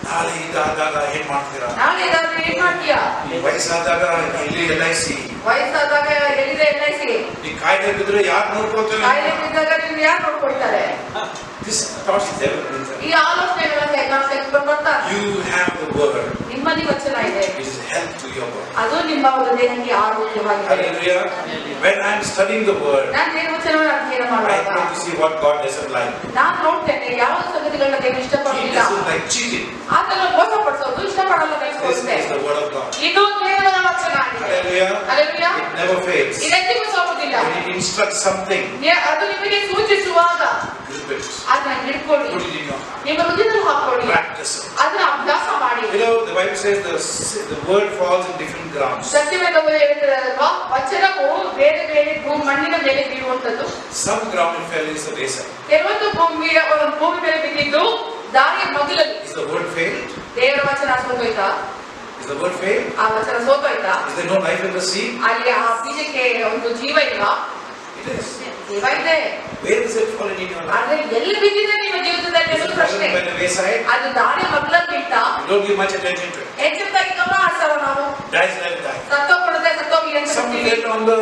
ನಾಳೆ ಇದಾದಾಗ ಏನ್ ಮಾಡ್ತೀರಾ, ನಾಳೆ ಏನಾದ್ರೂ ಏನ್ ಮಾಡ್ತೀಯಾ, ವಯಸ್ಸಾದಾಗ ಇಲ್ಲಿ LIC, ವಯಸ್ಸಾದಾಗ ಎಲ್ಲಿದೆ LIC, ಈ ಕಾಯಿಲೆ ಬಿದ್ರೆ ಯಾರು ನೋಡ್ಕೊಳ್ತಾರೆ, ಕಾಯಿಲೆ ಬಿದ್ದಾಗ ನಿಮ್ಗೆ ಯಾರು ನೋಡ್ಕೊಳ್ತಾರೆ. This thoughts is devil brings them. ಈ ಆಲೋಚನೆಗಳನ್ನ ನಾವು ತೆಗೆದುಕೊಂಡು ಬರ್ತಾರೆ. You have the word. ನಿಮ್ಮಲ್ಲಿ ವಚನ ಇದೆ, It is help to your body. ಅದು ನಿಮ್ಮ ಒಂದು ದೇಹಕ್ಕೆ ಆರೋಗ್ಯವಾಗಿದೆ. Hallelujah. When I am studying the word, ನಾನು ದೇವವಚನವನ್ನು ಅಧ್ಯಯನ I ಮಾಡುವಾಗ try to see what God doesn't like. ನಾನು ನೋಡ್ತೇನೆ ಯಾವ ಸಂಗತಿಗಳನ್ನ ದೇವರು He ಇಷ್ಟಪಡಲಿಲ್ಲ, doesn't like cheating. ಅದನ್ನು ಮೋಸ ಪಡಿಸೋದು ಇಷ್ಟಪಡಲ್ಲ This ಬೆಳೆಸ್ಕೊಳ್ತೆ. is the word of God. ಇದು ದೇವರ ವಚನ ಆಗಿದೆ. Hallelujah. Hallelujah. It never fails. ಇದೆಂದಿಗೂ ಸೋಲುವುದಿಲ್ಲ. When it instructs something, ಅದು ನಿಮಗೆ ಸೂಚಿಸುವಾಗ grip it. ಅದನ್ನ ಹಿಡ್ಕೊಳ್ಳಿ, Put it in your heart. ನಿಮ್ಮ ಹೃದಯದಲ್ಲಿ ಹಾಕೊಳ್ಳಿ, Practice it. ಅದನ್ನ ಅಭ್ಯಾಸ ಮಾಡಿ. You know, the Bible says the word falls in different grounds. ಸತ್ಯವೇದವು ಹೇಳ್ತಿರೋದಲ್ವಾ, ವಚನವು ಬೇರೆ ಬೇರೆ ಮಣ್ಣಿನ ಮೇಲೆ ಬೀಳುವಂತದ್ದು. Some ground it fell is the wayside. ಕೆಲವೊಂದು ಭೂಮಿ ಮೇಲೆ ಬಿದ್ದಿದ್ದು ದಾರಿಯ ಮಗುಲಲ್ಲಿ. Is the word failed? ದೇವರ ವಚನ ಸೋತೋಯ್ತಾ? Is the word failed? ಆ ವಚನ ಸೋತೋಯ್ತಾ? Is there no life in the seed? ಅಲ್ಲಿ ಆ ಬೀಜಕ್ಕೆ ಒಂದು ಜೀವ ಇಲ್ವಾ? It is. ಜೀವ ಇದೆ. Where is it fallen in your life? ಆದ್ರೆ ಎಲ್ಲಿ ಬಿದ್ದಿದೆ ನಿಮ್ಮ ಜೀವಿತದಲ್ಲಿ Is ಅನ್ನೋದು it ಪ್ರಶ್ನೆ. fallen by the wayside? ಅದು ದಾರಿಯ ಮಗ್ಲಲ್ಲಿ ಬಿಟ್ಟ. You don't give much attention to it. ಹೆಚ್ಚಿನದಾಗಿ ಗಮನ ಹರಿಸಲ್ಲ ನಾವು. Dies like that. ಸತ್ತೋಗ್ಬಿಡುತ್ತೆ, ಸತ್ತೋಗಿ ಅಂತ Some ಹೇಳ್ತೀವಿ. fell on the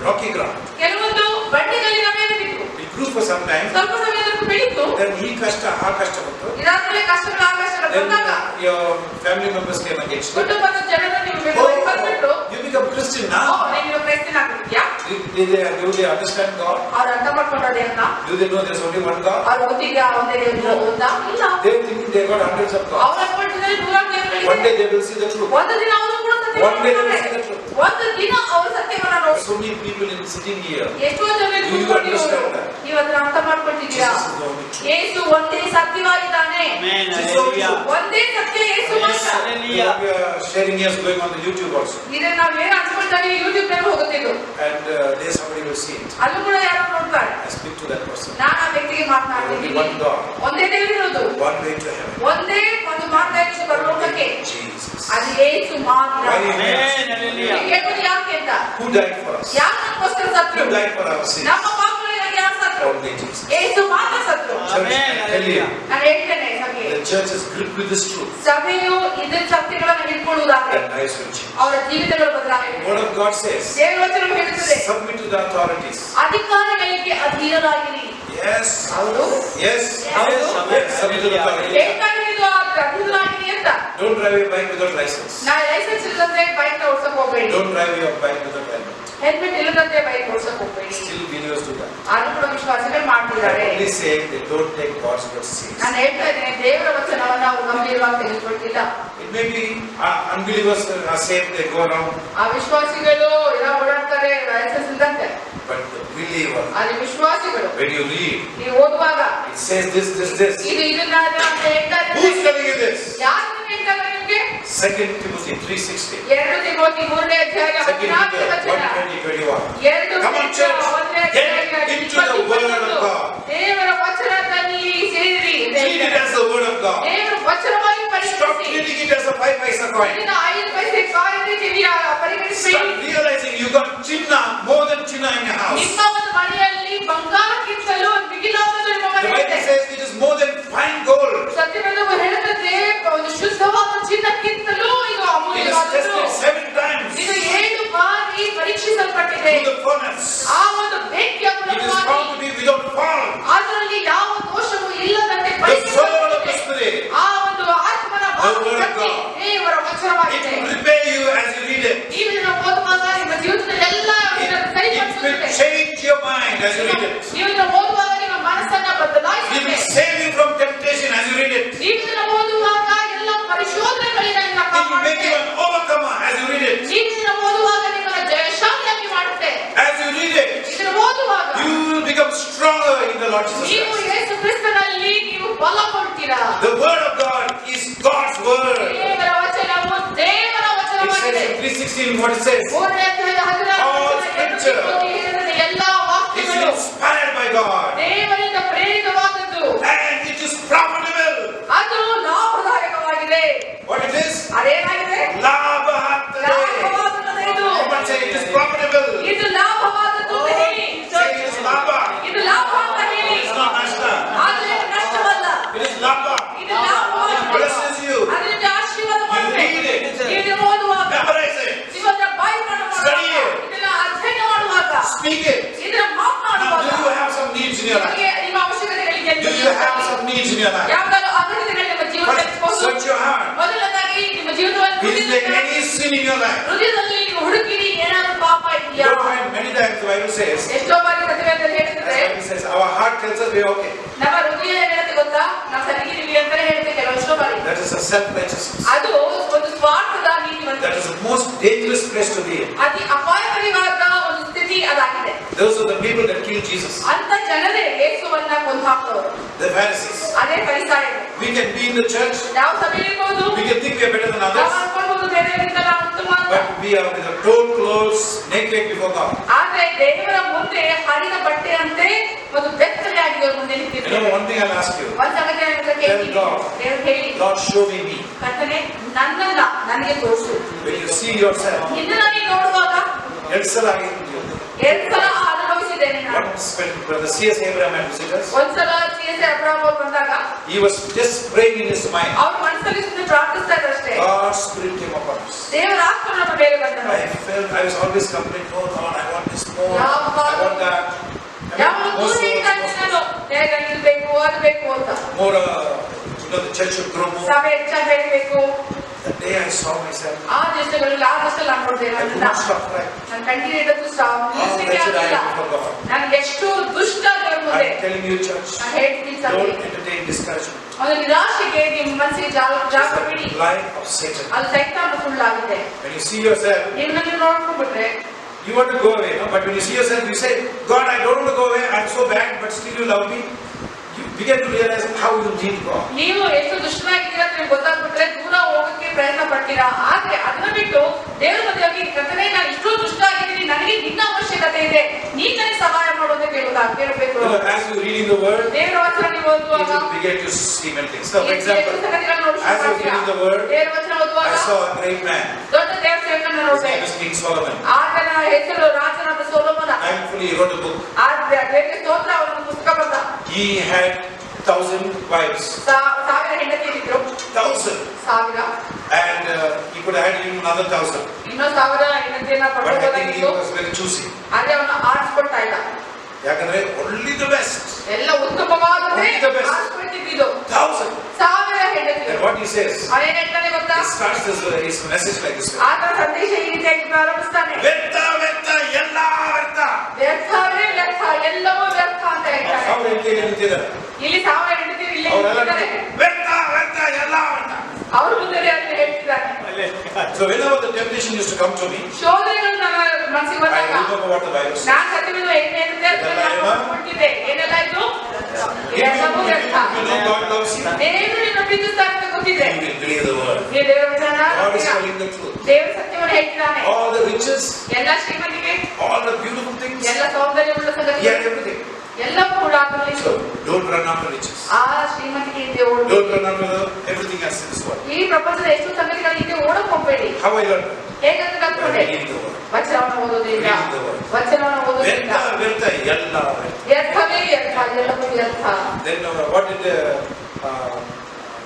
rocky ground. ಕೆಲವೊಂದು ಬಂಡೆಗಲ್ಲಿನ ಮೇಲೆ ಬಿತ್ತು, It grew for some time. ಸ್ವಲ್ಪ ಸಮಯದವರೆಗೂ ಬೆಳೀತು. Then ಈ ಕಷ್ಟ ಆ ಕಷ್ಟ ಬಂತು. ಇದಾದ್ಮೇಲೆ ಕಷ್ಟಗಳು ಆಗಷ್ಟಗಳು Then ಬಂದಾಗ your family members came against you. ಕುಟುಂಬದ ಜನರು ನಿಮ್ಮ ಮೇಲೆ Oh, ಬಂದ್ಬಿಟ್ಟು, you become Christian O, now. ನೀನು ಕ್ರೈಸ್ತನ ಆಗ್ಬಿಟ್ಟಿದ್ಯಾ? Do they understand God? ಅವ್ರು ಅರ್ಥ ಮಾಡ್ಕೊಂಡ್ರ ದೇವ್ರನ್ನ? Do they know there's only one God? ಅವ್ರು ಗೊತ್ತಿದ್ಯಾ ಒಂದೇ ದೇವ್ರು ಇರೋದು ಅಂತ? ಇಲ್ಲ. They think they got hundreds of gods. ಅವ್ರ ಅನ್ಕೊಂಡಿದ್ದಾರೆ ನೂರಾರು ದೇವರುಗಳಿದೆ. One day they will see the truth. ಒಂದು ದಿನ ಅವರು ಕೂಡ One day they will see ಸತ್ಯವನ್ನು the truth. ಒಂದು ದಿನ ಅವರು ಸತ್ಯವನ್ನ ನೋಡಿ. So many people in sitting here. ಎಷ್ಟೋ ಜನ Do you ಕೂತ್ಕೊಂಡಿರೋರು understand that? ನೀವು ಅದನ್ನ ಅರ್ಥ ಮಾಡ್ಕೊಳ್ತಿದ್ದೀರಾ? Jesus is the only truth. ಯೇಸು ಒಂದೇ ಸತ್ಯವಾಗಿದ್ದಾನೆ. Amen. Jesus is the only Hallelujah. truth. ಒಂದೇ ಸತ್ಯ ಯೇಸು ಮಾತ್ರ. Hallelujah. We are sharing here going on the YouTube also. ಇದನ್ನ ನಾವು ಏನು ಅನ್ಕೊಳ್ತಾರೆ ಯೂಟ್ಯೂಬ್ ನಲ್ಲಿ ಹೋಗುತ್ತಿದ್ದು, And there somebody will see it. ಅಲ್ಲೂ ಕೂಡ ಯಾರೋ ನೋಡ್ತಾರೆ. I speak to that person. ನಾನು ಆ ವ್ಯಕ್ತಿಗೆ ಮಾತನಾಡ್ತಿದ್ದೀನಿ. Only one God. ಒಂದೇ ದೇವರಿರೋದು, One way to heaven. ಒಂದೇ ಒಂದು ಮಾರ್ಗ ಇದೆ ಪರಲೋಕಕ್ಕೆ, Jesus. ಅದು ಯೇಸು ಮಾತ್ರ. Why? Amen. Hallelujah. ನೀವು ಕೇಳ್ಬೋದು ಯಾಕೆ ಅಂತ? Who died for us? ಯಾರು ನಮಗೋಸ್ಕರ ಸತ್ರು? Who died for our sins? ನಮ್ಮ ಪಾಪಗಳಿಗಾಗಿ ಯಾರು ಸತ್ರು? Only Jesus. ಯೇಸು ಮಾತ್ರ ಸತ್ರು. Church, I tell you, ನಾನು ಹೇಳ್ತೇನೆ ಸಭೆ, the church is gripped with this truth. ಸಭೆಯು ಇದರ ಸತ್ಯಗಳನ್ನು ಹಿಡ್ಕೊಳ್ಳುವುದಾದ್ರೆ That lives will change. ಅವರ ಜೀವಿತಗಳು ಬದಲಾಗಲಿವೆ. The word of God says, ದೇವರ ವಚನ ಹೇಳುತ್ತದೆ, submit to the authorities. ಅಧಿಕಾರಿಗಳಿಗೆ ಅಧೀನರಾಗಿರಿ. Yes. ಹೌದು. Yes. ಹೌದು. Yes. Submit to the authorities. ಬೇಕಾಗಿರೋದು ಅಧೀನರಾಗಿರಿ ಅಂತ. Don't drive your bike without license. ನಾ ಲೈಸೆನ್ಸ್ ಇಲ್ಲದಂತೆ ಬೈಕ್ ಓಡಿಸಕ್ ಹೋಗ್ಬೇಡಿ. Don't drive your bike without helmet. Helmet ಇಲ್ಲದಂತೆ ಬೈಕ್ ಓಡಿಸಕ್ ಹೋಗ್ಬೇಡಿ. Still believers do that. ಆದ್ರೂ ಕೂಡ ವಿಶ್ವಾಸಿಗಳು I ಮಾಡ್ತಿದ್ದಾರೆ. only say they don't take God's word seriously. ನಾನು ಹೇಳ್ತಾ ಇದ್ದೇನೆ, ದೇವರ ವಚನವನ್ನು ಅವರು ಗಂಭೀರವಾಗಿ ತೆಗೆದುಕೊಳ್ತಿಲ್ಲ. It may be unbelievers are saved, they go around, ಆ ವಿಶ್ವಾಸಿಗಳು ಎಲ್ಲ ಓಡಾಡ್ತಾರೆ ಲೈಸೆನ್ಸ್ ಇಲ್ಲದಂತೆ. but the believer, ಆದ್ರೆ ವಿಶ್ವಾಸಿಗಳು when you read, ನೀವು ಓದುವಾಗ it says this. ಇದು ಇದನ್ನ ಅದನ್ನ ಅಂತ ಹೇಳ್ತಾ Who is ಇದ್ದಾರೆ. telling you this? ಯಾರು ಇದನ್ನ ಹೇಳ್ತಾರೆ ನಿಮ್ಗೆ? 2 Timothy 3:16. 2 ತಿಮೋಥಿ 3ನೇ ಅಧ್ಯಾಯ 2 Peter 14ನೇ ವಚನ. 1:20-21. 2 Come on, ಪೇತ್ರ church. 1ನೇ Get ಅಧ್ಯಾಯ into the word of 21. God. ದೇವರ ವಚನದಲ್ಲಿ ಸೇರಿರಿ. Treat it as the word of God. ದೇವರ ವಚನವಾಗಿ Stop ಪರಿಗಣಿಸಿ. treating it as a 5 paisa coin. ಇದನ್ನ 5 ಪೈಸೆ ಕಾಯಿನ್ ರೀತಿಯಲ್ಲಿ ಪರಿಗಣಿಸಬೇಡಿ. Start realizing you got chinna, more than chinna in your house. ನಿಮ್ಮ ಒಂದು ಮನೆಯಲ್ಲಿ ಬಂಗಾರಕ್ಕಿಂತಲೂ ಮಿಗಿಲಾದದ್ದು ನಿಮ್ಮ The ಮನೆಯಲ್ಲಿ Bible ಇದೆ. says it is more than fine gold. ಸತ್ಯವೇದವು ಹೇಳುತ್ತದೆ, ಒಂದು ಶುದ್ಧವಾದ ಚಿನ್ನಕ್ಕಿಂತಲೂ ಇದು It is ಅಮೂಲ್ಯವಾದದ್ದು. tested 7 times ಇದು 7 ಬಾರಿ ಪರೀಕ್ಷಿಸಲ್ಪಟ್ಟಿದೆ. through the furnace. ಆ ಒಂದು ಬೆಂಕಿಯ It is ಮೂಲಕವಾಗಿ found to be without fault. ಅದರಲ್ಲಿ ಯಾವ ದೋಷವೂ ಇಲ್ಲದಂತೆ The sword of the ಪರೀಕ್ಷಿಸಲ್ಪಟ್ಟಿದೆ. Spirit. ಆ ಒಂದು ಆತ್ಮನ The word of Katti God. ದೇವರ It ವಚನವಾಗಿದೆ. will prepare you as you read it. ನೀವು ಇದನ್ನು ಓದುವಾಗ ನಿಮ್ಮ ಜೀವಿತದಲ್ಲಿ ಎಲ್ಲ It will ಸರಿಪಡಿಸುತ್ತದೆ. change your mind as you read it. ನೀವು ಇದನ್ನು ಓದುವಾಗ ನಿಮ್ಮ ಮನಸ್ಸನ್ನ It ಬದಲಾಯಿಸುತ್ತದೆ. will save you from temptation as you read it. Lord Jesus ನೀವು Christ. ಯೇಸು ಕ್ರಿಸ್ತನಲ್ಲಿ ನೀವು ಬಲ ಕೊಡ್ತೀರಾ. The word of God is God's word. ದೇವರ ವಚನವು ದೇವರ It ವಚನವಾಗಿದೆ. says in 3:16 what it says. ಮೂರನೇ ಅಧ್ಯಾಯ 16 ಎಲ್ಲ It is ವಾಕ್ಯಗಳು inspired by God. ದೇವರಿಂದ ಪ್ರೇರಿತವಾದದ್ದು. And it is profitable. ಅದು ಲಾಭದಾಯಕವಾಗಿದೆ. What it is? ಅದೇನಾಗಿದೆ? ಲಾಭವಾಗ್ತದೆ. ಲಾಭವಾಗುತ್ತದೆ ಇದು. Everyone say it is profitable. ಇದು ಲಾಭವಾದದ್ದು ಅಂತ ಹೇಳಿ. Say it is ಲಾಭ. ಇದು ಲಾಭ ಅಂತ ಹೇಳಿ. It's not ನಷ್ಟ. ಆದರೆ ಇದು ನಷ್ಟವಲ್ಲ. It is ಲಾಭ. ಇದು ಲಾಭವಾಗಿದೆ. It blesses you. ಅದರಿಂದ ಆಶೀರ್ವಾದ You ಮಾಡುತ್ತೆ. read it. ನೀವು ಓದುವಾಗ Memorize it. ಇವತ್ತು ಬೈಬಲ್ Study it. ಇದನ್ನ ಅಧ್ಯಯನ ಮಾಡುವಾಗ Speak it. ಇದನ್ನ Now, ಮಾತನಾಡುವಾಗ do you have some needs in your life? ನಿಮಗೆ ನಿಮ್ಮ ಅವಶ್ಯಕತೆಗಳಿಗೆ Do you have some needs in your life? ಯಾವಾಗಲೂ ಅಗತ್ಯತೆಗಳು ನಿಮ್ಮ ಜೀವನದಲ್ಲಿ First, search your heart. ಮೊದಲನೇದಾಗಿ ನಿಮ್ಮ ಜೀವನದಲ್ಲಿ Is there any sin in your life? ಹೃದಯದಲ್ಲಿ ನೀವು ಹುಡುಕಿರಿ ಏನಾದರೂ ಪಾಪ You ಇದೆಯಾ. don't find many times the Bible says, ಎಷ್ಟೋ ಬಾರಿ ಸತ್ಯವೇದದಲ್ಲಿ the ಹೇಳ್ತದೆ Bible says, our heart tells us we're okay. ನಮ್ಮ ಹೃದಯ ಹೇಳುತ್ತೆ ಗೊತ್ತಾ, ನಾವು ಸರಿಗಿದ್ದೀವಿ ಅಂತಾನೆ ಹೇಳುತ್ತೆ ಕೆಲವು ಎಷ್ಟೋ ಬಾರಿ. That is a self-righteousness. ಅದು ಒಂದು ಸ್ವಾರ್ಥದ ನೀತಿವಂತ. That is the most dangerous place to be in. ಅತಿ ಅಪಾಯಕಾರಿಯಾದ ಒಂದು ಸ್ಥಿತಿ ಅದಾಗಿದೆ. Those are the people that killed Jesus. ಅಂತ ಜನರೇ ಯೇಸುವನ್ನ ಕೊಂದು ಹಾಕ್ತವರು. The Pharisees. ಅದೇ ಫರಿಸಾಯರು. We can be in the church. ನಾವು ಸಭೆಯಲ್ಲಿರ್ಬೋದು, We can think we are better than ನಾವು others. ಅನ್ಕೊಳ್ಬೋದು ಬೇರೆಯವರಿಂದ ನಾವು ಉತ್ತಮ ಅಂತ. But we are with our torn clothes, naked before God. ಆದ್ರೆ ದೇವರ ಮುಂದೆ ಹರಿದ ಬಟ್ಟೆಯಂತೆ ಒಂದು ಬೆತ್ತಲೆಯಾಗಿ ದೇವರ ಮುಂದೆ You know, ನಿಂತಿದ್ದೇವೆ. one thing I'll ask you. ಒಂದ್ ಸಂಗತಿ ನಾನು ನಿಮ್ಗೆ ಕೇಳ್ತೀನಿ. Tell God. ದೇವರು ಹೇಳಿ, Lord, show me me. ಕರ್ತನೇ ನನ್ನನ್ನ ನನಗೆ ತೋರಿಸು. When you see yourself, ಇದನ್ನ ನೀನು ನೋಡುವಾಗ ಎರಡು ಸಲ ಅನುಭವಿಸಿದ್ದೇನೆ ನಾನು. once when Brother C.S. Abraham had visitors, ಒಂದ್ಸಲ ಸಿ.ಎಸ್. ಅಬ್ರಹಾಂ ಅವರು ಬಂದಾಗ he was just praying in his mind. ಅವ್ರ ಮನಸ್ಸಲ್ಲಿ ಸುಮ್ಮನೆ ಪ್ರಾರ್ಥಿಸ್ತಾ ಇದ್ರಷ್ಟೇ. God's spirit came upon us. ದೇವರ ಆತ್ಮ ನಮ್ಮ ಮೇಲೆ ಬಂದನು. I was always complaining, oh Lord, I want this more, ಯಾವಾಗ- I want that. ಯಾವಾಗ ದೂರ ಇದ್ದಾನೆ ನಾನು, ಬೇಗ ನಿಲ್ಬೇಕು, ಓದಬೇಕು ಅಂತ. More, the church should grow more. ಸಭೆ ಹೆಚ್ಚಾಗಿ ಬೆಳಿಬೇಕು. The day I saw myself, ಆ ದೇಶಗಳಲ್ಲಿ ಆ ದೇಶದಲ್ಲಿ ನಾನು ನೋಡಿದೆ. I could not stop crying. ನನ್ನ ಕಣ್ಣೀರು ಇಡೋದು ನಿಲ್ಲಿಸಲಿಕ್ಕೆ wretched I ಆಗಿಲ್ಲ. am before God. ನಾನು ಎಷ್ಟು ದುಷ್ಟ ದೇವರ ಮುಂದೆ. I'm telling you, church, ನಾನು ಹೇಳ್ತೀನಿ ಸಭೆ, don't entertain discouragement. ಒಂದು ನಿರಾಶೆಗೆ ನಿಮ್ಮ ಮನಸ್ಸಿಗೆ ಜಾಗ ಬಿಡಿ. It's a lie of Satan. ಅದು ಸೈತಾನ ಸುಳ್ಳಾಗಿದೆ. When you see yourself, ನಿಮ್ಮನ್ನ ನೀವು ನೋಡ್ಕೊಂಡ್ಬಿಟ್ರೆ you want to go away, no? But when you see yourself, you say, God, I don't want to go away, I'm so bad, but still you love me. You begin to realize how you need God. ನೀವು ಎಷ್ಟು ದುಷ್ಟರಾಗಿದ್ದೀರಾ ಅಂತ ನಿಮ್ಗೆ ಗೊತ್ತಾಗ್ಬಿಟ್ರೆ ದೂರ ಹೋಗಕ್ಕೆ ಪ್ರಯತ್ನ ಪಡ್ತೀರಾ. ಆದ್ರೆ ಅದನ್ನ ಬಿಟ್ಟು ದೇವರ ಮಧ್ಯೆ ಹೋಗಿ, ಕರ್ತನೇ ನಾನು ಇಷ್ಟು ದುಷ್ಟ ಆಗಿದ್ದೀನಿ, ನನಗೆ ನಿನ್ನ ಅವಶ್ಯಕತೆ ಇದೆ, ನೀನ್ ನನಗೆ ಸಹಾಯ ಮಾಡೋದು ಕೇಳಬೇಕು. You know, as you're reading the word, ದೇವರ ವಚನ ನೀವು ಓದುವಾಗ you begin to see many things. So, for ಎಷ್ಟು example, ಸಂಗತಿಗಳನ್ನ ನೋಡ್ತಾ as I was reading the word, ದೇವರ ವಚನ ಓದುವಾಗ I saw a great man. ದೊಡ್ಡ ದೇವರ ಸೇವಕನನ್ನ His ನೋಡಿದೆ. name is King Solomon. ಆತನ ಹೆಸರು ರಾಜನಾದ ಸೊಲೊಮೋನ. Thankfully, he wrote a book. ಆದ್ರೆ ದೇವರಿಗೆ ಸ್ತೋತ್ರ, ಅವನ ಪುಸ್ತಕ ಬಂದ. He had 1,000 wives. 1000 ಹೆಂಡತಿಯರಿದ್ರು. 1,000. 1000. And he could have had even another 1,000. ಇನ್ನೂ 1000 ಹೆಂಡತಿಯನ್ನ But I think he ಪಡ್ಕೋದಾಗಿತ್ತು. was very choosy. ಆದ್ರೆ ಅವನು ಆರಿಸ್ಕೊಳ್ತಾ ಇಲ್ಲ. ಯಾಕಂದ್ರೆ only the best. ಎಲ್ಲ ಉತ್ತಮವಾದದ್ದೇ Only the best. ಆರಿಸ್ಕೊಳ್ತಿದ್ದು. 1,000. 1000 ಹೆಂಡತಿಯರು. And what he says, ಅವನೇನ್ ಹೇಳ್ತಾನೆ ಗೊತ್ತಾ? he starts his message like this. ಆತನ ಸಂದೇಶ ಈ ರೀತಿಯಾಗಿ ಪ್ರಾರಂಭಿಸ್ತಾನೆ. ವ್ಯರ್ಥ ವ್ಯರ್ಥ ಎಲ್ಲ ವ್ಯರ್ಥ. ವ್ಯರ್ಥವೇ ವ್ಯರ್ಥ, ಎಲ್ಲವೂ ವ್ಯರ್ಥ ಅಂತ ಹೇಳ್ತಾನೆ. 1000 ಹೆಂಡತಿಯರು ನಿಂತಿದ್ದಾರೆ. ಇಲ್ಲಿ 1000 ಹೆಂಡತಿಯರು ಇಲ್ಲೇ ಅವರೆಲ್ಲ ನಿಂತಿದ್ದಾರೆ. ವ್ಯರ್ಥ ವ್ಯರ್ಥ ಎಲ್ಲ ವ್ಯರ್ಥ. ಅವ್ರ ಮುಂದೆ ಅಂತ ಹೇಳ್ತಿದ್ದಾನೆ. So whenever the temptation used to come to me, ಶೋಧನೆಗಳು ನನ್ನ ಮನಸ್ಸಿಗೆ I ಬಂದಾಗ remember what the Bible says. ನಾನು ಸತ್ಯವೇದ ಏನಿದೆ ಅಂತ ನಾನು ಕೊಟ್ಟಿದ್ದೆ. ಏನೆಲ್ಲ ಇದು? If ಎಲ್ಲವೂ ವ್ಯರ್ಥ. you know God loves you, ದೇವರು ನಿನ್ನ ಪ್ರೀತಿಸ್ತಾರೆ ಅಂತ ಗೊತ್ತಿದೆ. you will believe the word. ನೀ ದೇವರ ವಚನ God is ನಂಬ್ತೀರಾ? telling the truth. ದೇವರ ಸತ್ಯವನ್ನು ಹೇಳ್ತಿದ್ದಾನೆ. All the riches, ಎಲ್ಲ ಶ್ರೀಮಂತಿಗೆ, all the beautiful things, ಎಲ್ಲ ಸೌಂದರ್ಯವುಳ್ಳ he ಸಂಗತಿ, had everything. ಎಲ್ಲವೂ ಕೂಡ ಅದರಲ್ಲಿ So don't run after riches. ಆ ಶ್ರೀಮಂತಿಕೆಯಿಂದ ಓಡಿ. Don't run after everything else in this world. ಈ ಪ್ರಪಂಚದ ಎಷ್ಟು ಸಂಗತಿಗಳ ಹಿಂದೆ ಓಡಕ್ ಹೋಗ್ಬೇಡಿ. How I learned? ಹೇಗಂತ By ಕಲ್ತ್ಕೊಂಡೆ? reading the word. ವಚನವನ್ನು ಓದೋದ್ರಿಂದ, ವಚನವನ್ನು ಓದೋದ್ರಿಂದ ವ್ಯರ್ಥ ವ್ಯರ್ಥ ಎಲ್ಲ ವ್ಯರ್ಥ. ವ್ಯರ್ಥವೇ ವ್ಯರ್ಥ, ಎಲ್ಲವೂ ವ್ಯರ್ಥ. Then what did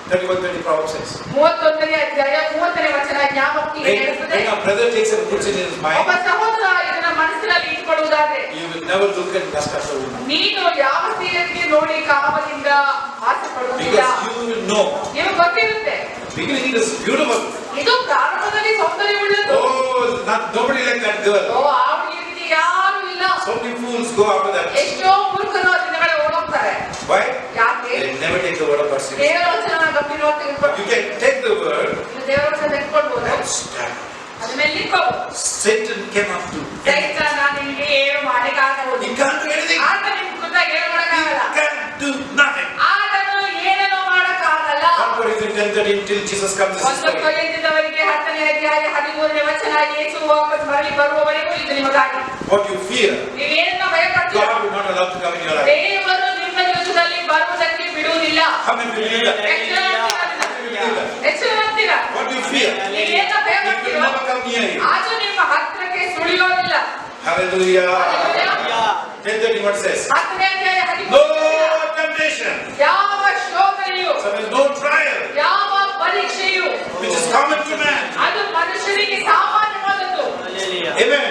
31:30 Proverbs says? 31ನೇ ಅಧ್ಯಾಯ 30ನೇ ವಚನ ಜ್ಞಾಪಕಕ್ಕೆ ಹೇಳುತ್ತದೆ. When a brother takes and puts it in his ಒಬ್ಬ mind, ಸಹೋದರ ಇದನ್ನ ಮನಸ್ಸಿನಲ್ಲಿ ಇಟ್ಕೊಳ್ಳುವುದಾದ್ರೆ you will never look at lust after a woman. ನೀನು ಯಾವ ಸ್ತ್ರೀಯರಿಗೆ ನೋಡಿ ಕಾಮದಿಂದ ಆಸೆ ಪಡುವುದಿಲ್ಲ. Because you will know. ನಿಮಗೆ ಗೊತ್ತಿರುತ್ತೆ, Beginning it is beautiful. ಇದು ಪ್ರಾರಂಭದಲ್ಲಿ ಸೌಂದರ್ಯವುಳ್ಳದ್ದು. Oh, nobody like that girl. ಓ ಅವಳು ಈ ರೀತಿ ಯಾರು ಇಲ್ಲ. So many fools go after that. ಎಷ್ಟೋ ಮೂರ್ಖರು ಆ ದಿನಗಳೇ ಓಡೋಗ್ತಾರೆ. Why? ಯಾಕೆ? They never take the word of God seriously. ದೇವರ ವಚನವನ್ನು ಗಂಭೀರವಾಗಿ ತೆಗೆದುಕೊಂಡು You can take the word ನೀವು ದೇವರ ವಚನ ತೆಗೆದುಕೊಳ್ಬಹುದು. and stand. ಅದ್ರ ಮೇಲೆ ನಿಂತ್ಕೊಳ್ಳು. Satan cannot do anything. ಸೈತಾನ ನಿಮಗೆ ಏನು ಮಾಡಕ್ಕಾಗಬಹುದು. He can't do anything. ಆತ ನಿಮ್ಗೆ ಗೊತ್ತಾಗಿ ಏನು ಮಾಡಕ್ಕಾಗಲ್ಲ. He can 10:13 till Jesus comes. This is ಒಂದು for you. ಕೊರಿಂಥದವರಿಗೆ 10ನೇ ಅಧ್ಯಾಯ 13ನೇ ವಚನ ಯೇಸು ವಾಪಸ್ ಮರಳಿ ಬರುವವರೆಗೂ ಇದು ನಿಮಗಾಗಿ. What you fear, ನೀವೇನನ್ನ ಭಯಪಡ್ತೀರಾ? God will not allow to come in your life. ದೇವರು ನಿಮ್ಮ ಜೀವಿತದಲ್ಲಿ ಬರುವುದಕ್ಕೆ ಬಿಡುವುದಿಲ್ಲ. How many believe that? ಎಚ್ಚರವಂತೀರಾ? What you fear, ನೀವೇನ it will ಭಯಪಡ್ತೀರೋ never come near you. ಅದು ನಿಮ್ಮ ಹತ್ತಿರಕ್ಕೆ ಸುಳಿಯೋದಿಲ್ಲ. Hallelujah. Hallelujah. 10:13 what says? 10ನೇ ಅಧ್ಯಾಯ No 13ನೇ temptation, ಯಾವ ಶೋಧನೆಯು so there is no trial ಯಾವ ಪರೀಕ್ಷೆಯು which is common to man. ಅದು ಮನುಷ್ಯನಿಗೆ ಸಾಮಾನ್ಯವಾದದ್ದು. Amen.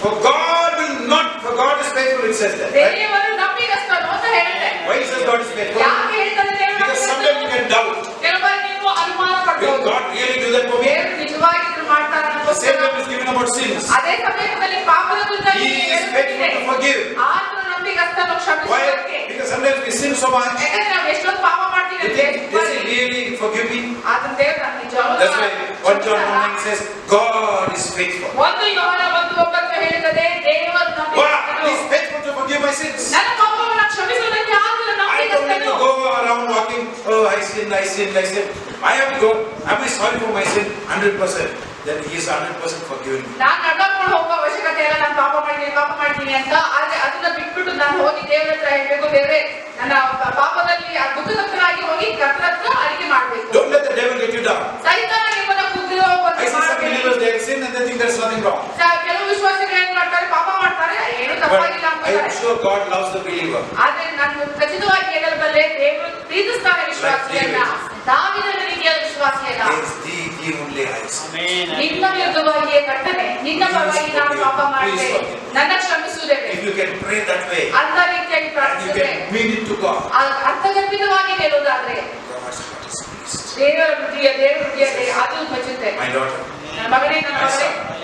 For God is faithful, it says that. Right? ದೇವರು ನಂಬಿಗಸ್ತನು ಅಂತ ಹೇಳುತ್ತೆ. Why it says God is faithful? ಯಾಕೆ ಹೇಳ್ತಾರೆ ದೇವರು Because sometimes you can doubt. ಕೆಲವರಿಗೆ ನೀವು ಅನುಮಾನ Will ಪಡಬಹುದು. God really do that for me? ದೇವರು ನಿಜವಾಗಿ ಇದನ್ನು ಮಾಡ್ತಾರ The same time is given about sins. ಅದೇ ಸಮಯದಲ್ಲಿ ಪಾಪದ ಕುರಿತಾಗಿ He is faithful to forgive. ಆತನು ನಂಬಿಗಸ್ತನು Why? ಕ್ಷಮಿಸುವುದಕ್ಕೆ. Because sometimes we sin so much. ಯಾಕಂದ್ರೆ ನಾವು ಎಷ್ಟೊಂದು ಪಾಪ ಮಾಡ್ತೀವಿ They think, does he really forgive me? ಆತನ ದೇವರು ನನ್ನ ನಿಜವಾದ That's why 1 John 1:9 says, God is faithful. ಒಂದು ಯೋಹಾನ 1:9 ಹೇಳುತ್ತದೆ ದೇವರು Wow, ನಂಬಿಗಸ್ತನು. He is faithful to forgive my sins. ನನ್ನ ಪಾಪವನ್ನು ಕ್ಷಮಿಸುವುದಕ್ಕೆ ಆತನು I don't need to ನಂಬಿಗಸ್ತನು. go around walking, oh, I sinned. I have to go, am I sorry for my sin? 100%. Then He is 100% forgiven me. ನಾನು ನಡ್ಕೊಂಡು ಹೋಗುವ ಅವಶ್ಯಕತೆ ಇಲ್ಲ. ನಾನು ಪಾಪ ಮಾಡಿದ್ದೀನಿ ಅಂತ. ಆದ್ರೆ ಅದನ್ನ ಬಿಟ್ಬಿಟ್ಟು ನಾನು ಹೋಗಿ ದೇವರ ಹತ್ರ ಹೇಳ್ಬೇಕು, ದೇವರೇ ನನ್ನ ಪಾಪದಲ್ಲಿ ಆ ದುಃಖತಪ್ತನಾಗಿ ಹೋಗಿ ಕರ್ತನ ಹತ್ರ ಅರಿಕೆ ಮಾಡ್ಬೇಕು. Don't let the devil get you down. ಸೈತಾನ ನಿಮ್ಮನ್ನ ಕುಗ್ಗಿರೋ I see some believers, they sin and they think there's nothing wrong. ಕೆಲವು ವಿಶ್ವಾಸಿಗಳು ಏನ್ ಮಾಡ್ತಾರೆ, ಪಾಪ ಮಾಡ್ತಾರೆ, ಏನು But ತಪ್ಪಾಗಿಲ್ಲ I am ಅಂತಾರೆ. sure God loves the believer. ಆದ್ರೆ ನಾನು ಖಚಿತವಾಗಿ ಹೇಳಬಲ್ಲೆ ದೇವರು ಪ್ರೀತಿಸ್ತಾನೆ ವಿಶ್ವಾಸಿಯನ್ನ. ದಾವೀದನ ರೀತಿಯಾದ ವಿಶ್ವಾಸಿಯನ್ನ. He is the only eyes. ನಿನ್ನ ವಿರುದ್ಧವಾಗಿಯೇ ಕರ್ತನೆ, ನಿನ್ನ ಪರವಾಗಿ ನಾನು ಪಾಪ ಮಾಡಿದೆ, ನನ್ನ ಕ್ಷಮಿಸುವುದೇವೆ. If you can pray that way ಅಂತ ರೀತಿಯಾಗಿ and you ಪ್ರಾರ್ಥಿಸಿದ್ರೆ, can mean it to God, ಅರ್ಥಗರ್ಭಿತವಾಗಿ ಹೇಳುವುದಾದ್ರೆ God's heart is pleased. ದೇವರ ಹೃದಯತೆ ಅದು ಮೆಚ್ಚುತ್ತೆ. My daughter, ನನ್ನ ಮಗನೇ,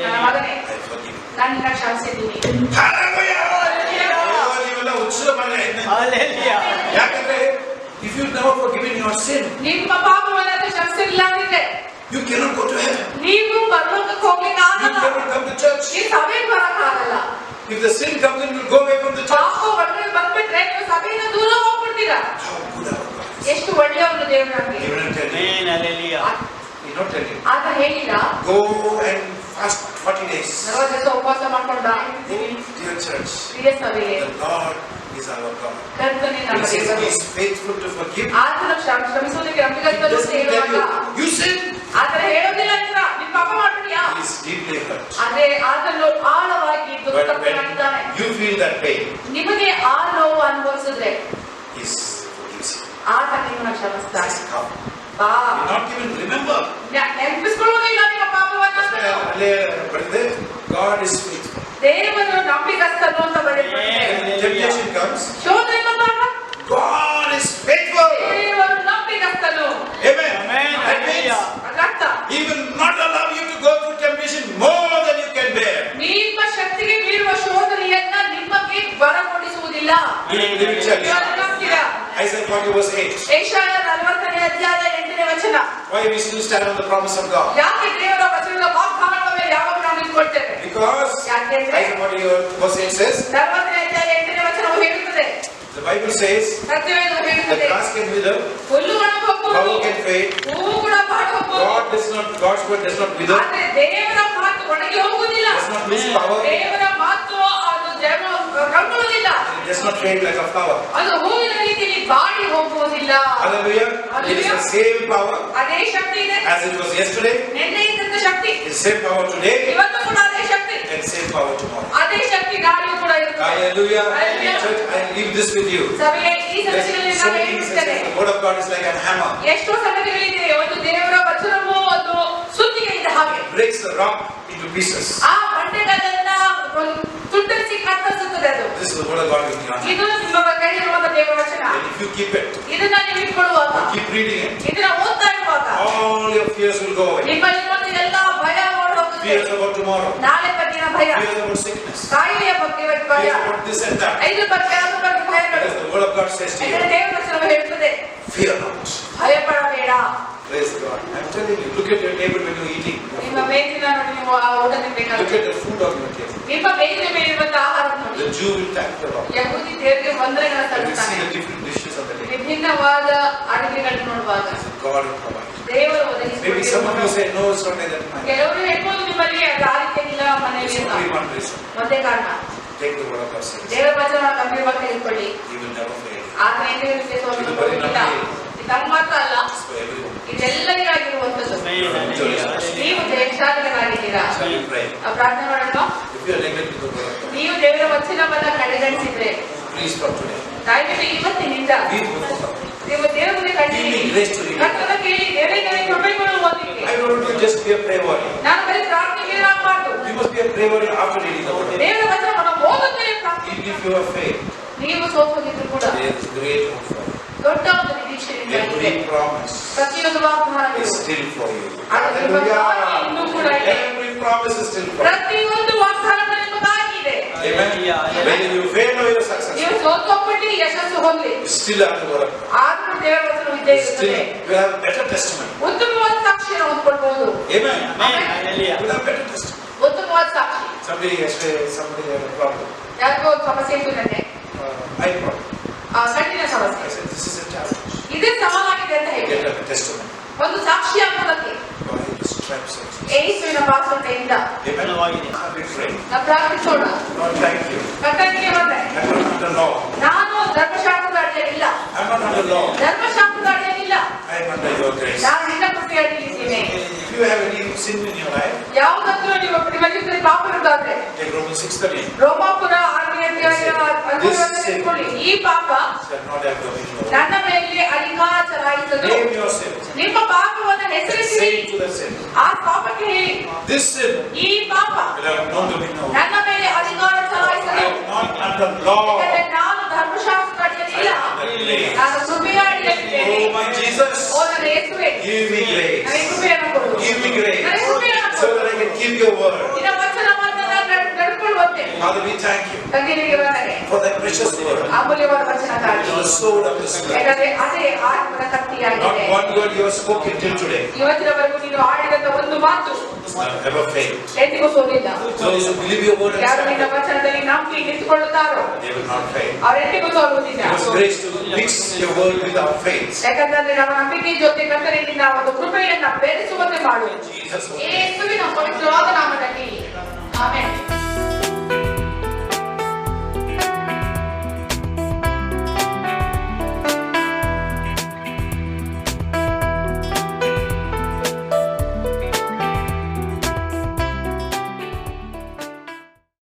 ನನ್ನ ಮಗನೇ, I forgive you. ನಾನು ನಿನ್ನ ಕ್ಷಮಿಸಿದ್ದೀನಿ. Hallelujah! Oh, ನೀವೆಲ್ಲ ಉತ್ಸವ ಮಾಡಿ ಯಾಕಂದ್ರೆ if you never forgiven your sin, ನಿಮ್ಮ ಪಾಪವನ್ನ ಕ್ಷಮಿಸಿಲ್ಲ ಅಂದ್ರೆ you cannot go to heaven. ನೀವು ಪರಲೋಕಕ್ಕೆ ಹೋಗ್ಲಿಕ್ಕೆ You ಆಗಲ್ಲ. cannot come to church. ಈ ಸಭೆಗೆ ಬರಕ್ಕಾಗಲ್ಲ. If the sin comes in, you'll go away from the church. ಪಾಪ ಒಳಗೆ ಬಂದ್ಬಿಟ್ರೆ ನೀವು ಸಭೆಯಿಂದ ದೂರ ಹೋಗ್ಬಿಡ್ತೀರಾ. How good our God is. ಎಷ್ಟು ಒಳ್ಳೆಯವನು ದೇವರು ನಮಗೆ. He will not tell you. He will not tell you. ಆತ ಹೇಳಿಲ್ಲ, Go and fast 40 days. 40 ದಿವಸ ಉಪವಾಸ ಮಾಡ್ಕೊಂಡ. Dear church, ಪ್ರಿಯ ಸಭೆಗೆ, the Lord is our God. ಕರ್ತನೇ ನಮ್ಮ He says ದೇವರು. He is faithful to forgive. ಆತನ ಕ್ಷಮಿಸುವುದಕ್ಕೆ He ನಂಬಿಗಸ್ತನು doesn't tell ಹೇಳುವಾಗ you, you sin. ಆತರ ಹೇಳೋದಿಲ್ಲ ಅಂತ ನೀನು ಪಾಪ ಮಾಡ್ಬಿಡಿಯಾ. He is deeply hurt. ಆದ್ರೆ ಆತನು ಆಳವಾಗಿ But when ದುಃಖತಪ್ತನಾಗಿದ್ದಾನೆ. you feel that pain, ನಿಮಗೆ ಆ ನೋವು ಅನುಭವಿಸಿದ್ರೆ He forgives you. ಆತ ನಿಮ್ಮನ್ನ ಕ್ಷಮಿಸ್ತಾನೆ. Just come. ಬಾ. You not even remember. ನೆನಪಿಸ್ಕೊಳ್ಳೋದಿಲ್ಲ ನಿಮ್ಮ ಪಾಪವನ್ನ. God is faithful. ದೇವರು ನಂಬಿಗಸ್ತನು ಅಂತ ಬರೆಯಲ್ಪಟ್ಟಿದೆ. When temptation comes, ಶೋಧನೆ ಬಂದಾಗ God is faithful. ದೇವರು ನಂಬಿಗಸ್ತನು. Amen. That means ಅದರ್ಥ He will not allow you to go through temptation more than you can bear. ನಿಮ್ಮ ಶಕ್ತಿಗೆ ಮೀರುವ ಶೋಧನೆಯನ್ನ ನಿಮಗೆ ಬರಗೊಡಿಸುವುದಿಲ್ಲ. Isaiah 40 verse 8. ಯೆಶಾಯ 40ನೇ ಅಧ್ಯಾಯ 8ನೇ ವಚನ. Why we still stand on the promise of God? ಯಾಕೆ ದೇವರ ವಚನದ ವಾಗ್ದಾನಗಳ ಮೇಲೆ ಯಾವಾಗ ನಾವು ನಿಂತ್ಕೊಳ್ತೇವೆ? Because ಯಾಕೆಂದ್ರೆ Isaiah 40 verse 8 says, 40ನೇ ಅಧ್ಯಾಯ 8ನೇ ವಚನವು ಹೇಳುತ್ತದೆ, the Bible says, ಸತ್ಯವೇದವು the ಹೇಳುತ್ತದೆ, grass can wither, ಹುಲ್ಲು ಒಣಗೋಗುವುದು, flower can fade, ಹೂವು ಕೂಡ ಬಾಡಿ ಹೋಗುವುದು. God's word does not wither, ಆದ್ರೆ ದೇವರ ಮಾತು ಒಣಗಿ ಹೋಗುವುದಿಲ್ಲ. does not lose power, ದೇವರ ಮಾತು ಅದು ಕಳ್ಕೊಳ್ಳುವುದಿಲ್ಲ. it does not fade like a flower. ಅದು ಹೂವಿನ ರೀತಿಯಲ್ಲಿ ಬಾಡಿ ಹೋಗುವುದಿಲ್ಲ. Hallelujah. It is the same power ಅದೇ ಶಕ್ತಿ ಇದೆ. as it was yesterday, ನಿನ್ನೆ ಇದ್ದಂತ ಶಕ್ತಿ it's same power today, ಇವತ್ತು ಕೂಡ ಅದೇ ಶಕ್ತಿ, and same power tomorrow. ಅದೇ ಶಕ್ತಿ ನಾಳೆಯೂ ಕೂಡ ಇರುತ್ತದೆ. Hallelujah. Hallelujah. Church, I leave this with you. ಸಭೆಯೇ, ಈ There's ಸಂಗತಿಗಳಲ್ಲಿ so ನಾನು many instances. ಹೇಳ್ತೇನೆ. The word of God is like a hammer. ಎಷ್ಟೋ ಸಂಗತಿಗಳಿದೆ. ಒಂದು ದೇವರ ವಚನವು ಒಂದು ಸುತ್ತಿಗೆ ಇದ್ದ ಹಾಗೆ It breaks the rock into pieces. ಆ ಬಂಡೆಗಳನ್ನ ಒಂದು ತುಂಡರಿಸಿ ಕತ್ತರಿಸುತ್ತದೆ ಅದು. This is the word of God in your hand. ಇದು ನಿಮ್ಮ ಕೈಯಲ್ಲಿರುವಂತ ದೇವರ ವಚನ. And if you keep it, ಇದನ್ನ ನೀವು ಇಟ್ಕೊಳ್ಳುವಾಗ, you keep reading it, ಇದನ್ನ ಓದ್ತಾ ಇರುವಾಗ all your fears will go away. ನಿಮ್ಮಲ್ಲಿರುವಂತ ಎಲ್ಲ ಭಯ ಓಡೋಗುತ್ತೆ. Fears about tomorrow, ನಾಳೆ ಬಗ್ಗಿನ ಭಯ, fears about sickness, ಕಾಯಿಲೆಯ ಬಗ್ಗೆ ಭಯ, fears about this and that. ಐದು ಬಗ್ಗೆ ಅದ್ರ ಬಗ್ಗೆ ಭಯಗಳು. As the word of God says to ಯಾಕಂದ್ರೆ you, ದೇವರ ವಚನ ಹೇಳ್ತದೆ, fear not. ಭಯಪಡಬೇಡ. Praise God. I'm telling you, look at your table when you're eating. ನಿಮ್ಮ ಮೇಜಿನ ನೋಡಿ ನೀವು ಆ ಊಟ Look ತಿನ್ಬೇಕಾಗುತ್ತೆ. at the food on your table. ನಿಮ್ಮ ಮೇಜಿನ ಮೇಲೆ ಇರುವಂತ ಆಹಾರ ನೋಡಿ. The Jew will thank the Lord. ಯಹೂದಿ ದೇವರಿಗೆ ವಂದನೆಗಳನ್ನು And we see ಸಲ್ಲಿಸ್ತಾನೆ. the different dishes on the table. ವಿಭಿನ್ನವಾದ ಅಡುಗೆಗಳನ್ನು ನೋಡುವಾಗ God will provide. ದೇವರು Maybe some of you ಒದಗಿಸಿಕೊಟ್ಟಿರುವುದು. say, no, it's not like that. Man. ಕೆಲವರು ಹೇಳ್ಬೋದು ನಿಮ್ಮಲ್ಲಿ ಅದು ಆ ರೀತಿಯಾಗಿಲ್ಲ ಮನೆಯಲ್ಲಿ It's ಅಂತ. only one reason. ಒಂದೇ ಕಾರಣ, Take the word of God says. ದೇವರ ವಚನ ಗಂಭೀರವಾಗಿ ತೆಗೆದುಕೊಳ್ಳಿ. He will never fail. ಆದ್ರೆ ಎಂದಿಗೂ ವಿಶ್ವಾಸವನ್ನು ಬಿಡುವುದಿಲ್ಲ. ಇದು ನಮ್ಮ ಮಾತ್ರ ಅಲ್ಲ, It's for everyone. ಇದೆಲ್ಲರಿಗಾಗಿರುವಂತದ್ದು. ನೀವು ಜಯಶಾಲಿಗಳಾಗಿದ್ದೀರಾ. Shall we pray? ಪ್ರಾರ್ಥನೆ ಮಾಡೋಣ. If you are neglecting the word of God, ನೀವು ದೇವರ ವಚನವನ್ನ ಕಡೆಗಣಿಸಿದ್ರೆ please from today. ದಯವಿಟ್ಟು ಇವತ್ತಿನಿಂದ Read the book of God. ನೀವು ದೇವರಿಗೆ ಕಣ್ಣಿರಿ. Give me grace to read. ಕರ್ತನ ಕೇಳಿ ದೇವರಿಗೆ ಕೃಪೆಗಳು ಓದಲಿಕ್ಕೆ. I don't want to just be a prayer warrior. ನಾನು ಬರೀ ಪ್ರಾರ್ಥನೆಗೇನಾಗಬಾರ್ದು. You must be a prayer warrior after reading the word of God. ದೇವರ ವಚನವನ್ನು ಓದುತ್ತಲೇ Even ಪ್ರಾರ್ಥನೆ. if you have faith, ನೀವು ಸೋತೋಗಿದ್ರು ಕೂಡ there is great hope for you. ದೊಡ್ಡ ಒಂದು ನಿರೀಕ್ಷೆ ನಿಮ್ಮಲ್ಲಿದೆ. Every promise ಪ್ರತಿಯೊಂದು is ವಾಗ್ದಾನಗಳು still for you. Hallelujah. ಇನ್ನೂ ಕೂಡ ಇದೆ. Every promise is still for you. ಪ್ರತಿಯೊಂದು ವಾಗ್ದಾನಗಳು ನಿಮಗಾಗಿದೆ. Amen. Whether you fail or you are successful, ನೀವು ಸೋತೋಗ್ಬಿಟ್ಟು ಯಶಸ್ಸು ಹೊಂದಿ. you still have the word of God. ಆದ್ರೂ ದೇವರ ವಚನ ಇದ್ದೇ Still, ಇರುತ್ತದೆ. you have better testimony. ಉತ್ತಮವಾದ ಸಾಕ್ಷಿಯನ್ನು ಹೊಂದ್ಕೊಳ್ಬಹುದು. Amen. Amen. You have better testimony. ಉತ್ತಮವಾದ ಸಾಕ್ಷಿ. Somebody had a problem. ಯಾರಿಗೋ ಒಂದು ಸಮಸ್ಯೆ ಇತ್ತು ನನಗೆ, Eye problem. ಕಣ್ಣಿನ I ಸಮಸ್ಯೆ. said, this is a challenge. ಇದೇ ಸವಾಲಾಗಿದೆ ಅಂತ ಹೇಳಿ Get a testimony. ಒಂದು ಸಾಕ್ಷಿ ಹಾಕೋದಕ್ಕೆ By the stripes of Jesus. ಯೇಸುವಿನ ಬಾಸುಂಡೆಯಿಂದ Amen. Have you prayed? ನಾವು ಪ್ರಾರ್ಥಿಸೋಣ. Lord, thank you. ಕರ್ತನಿಗೆ ಬಂದೆ, I'm not under law. ನಾನು ಧರ್ಮಶಾಸ್ತ್ರದ ಅಡಿಯಲ್ಲಿಲ್ಲ. I'm not under law. ಧರ್ಮಶಾಸ್ತ್ರದ ಅಡಿಯಲ್ಲಿಲ್ಲ. I am under your grace. ನಾನು ನಿನ್ನ ಕೃಪೆಯ ಅಡಿಯಲ್ಲಿದ್ದೇನೆ. If you have any sin in your life, ಯಾವುದಾದ್ರೂ ನೀವು ನಿಮ್ಮಲ್ಲಿ ಪಾಪ ಇರುವುದಾದ್ರೆ take Romans 6:13. ರೋಮಾಪುರ 6ನೇ ಅಧ್ಯಾಯ 11 ತೆಗೆದುಕೊಳ್ಳಿ. ಈ ಪಾಪ Shall not have dominion over you. ನನ್ನ ಮೇಲೆ ಅಧಿಕಾರ ಚಲಾಯಿಸದು. Name your sin. ನಿಮ್ಮ ಪಾಪವನ್ನು ಹೆಸರಿಸಿರಿ. Say to the sin. ಆ ಪಾಪಕ್ಕೆ ಹೇಳಿ, This sin ಈ ಪಾಪ will have no dominion over you. ನನ್ನ ಮೇಲೆ ಅಧಿಕಾರ I ಚಲಾಯಿಸದು. am not under law. ಯಾಕಂದ್ರೆ ನಾನು ಧರ್ಮಶಾಸ್ತ್ರ ಅಡಿಯಲ್ಲಿಲ್ಲ, ನಾನು ಕೃಪೆಯ ಅಡಿಯಲ್ಲಿದ್ದೇನೆ. Oh my Jesus, ಓ ನನ್ನ ಯೇಸುವೇ, give me grace. ನನಗೆ ಕೃಪೆಯನ್ನು ಕೊಡು. Give me grace ನನಗೆ ಕೃಪೆಯನ್ನು so ಕೊಡು. that I can keep your word. ನಿನ್ನ ವಚನವನ್ನು ನಾನು ನಡ್ಕೊಳ್ಳುವಂತೆ. Father, we thank you ತಂದೆನಿಗೆ ವಂದನೆ. for that precious word. ಅಮೂಲ್ಯವಾದ ವಚನಕ್ಕಾಗಿ. The sword of the Spirit. ಯಾಕಂದ್ರೆ ಅದೇ ಆತ್ಮದ ಕತ್ತಿಯಾಗಿದೆ. Not one word you have spoken till today ಇವತ್ತಿನವರೆಗೂ ನೀನು ಆಡಿದಂತ ಒಂದು ಮಾತು has ever failed. ಎಂದಿಗೂ ಸೋಲಿಲ್ಲ. Those who believe your word and ಯಾರು ನಿನ್ನ stand, ವಚನದಲ್ಲಿ ನಂಬಿಕೆ ನಿಂತುಕೊಳ್ಳುತ್ತಾರೋ they will not fail. ಅವರೆಂದಿಗೂ ಸೋಲುವುದಿಲ್ಲ. Give us grace to mix your word with our faith. ಯಾಕಂದ್ರೆ ನಮ್ಮ ನಂಬಿಕೆ ಜೊತೆ ಕರ್ತನಿಂದ ಒಂದು ಕೃಪೆಯನ್ನ ಬೆರೆಸುವಂತೆ ಮಾಡು. Jesus' name. ಯೇಸುವಿನ ಪವಿತ್ರವಾದ ನಾಮದಲ್ಲಿ ಆಮೆನ್.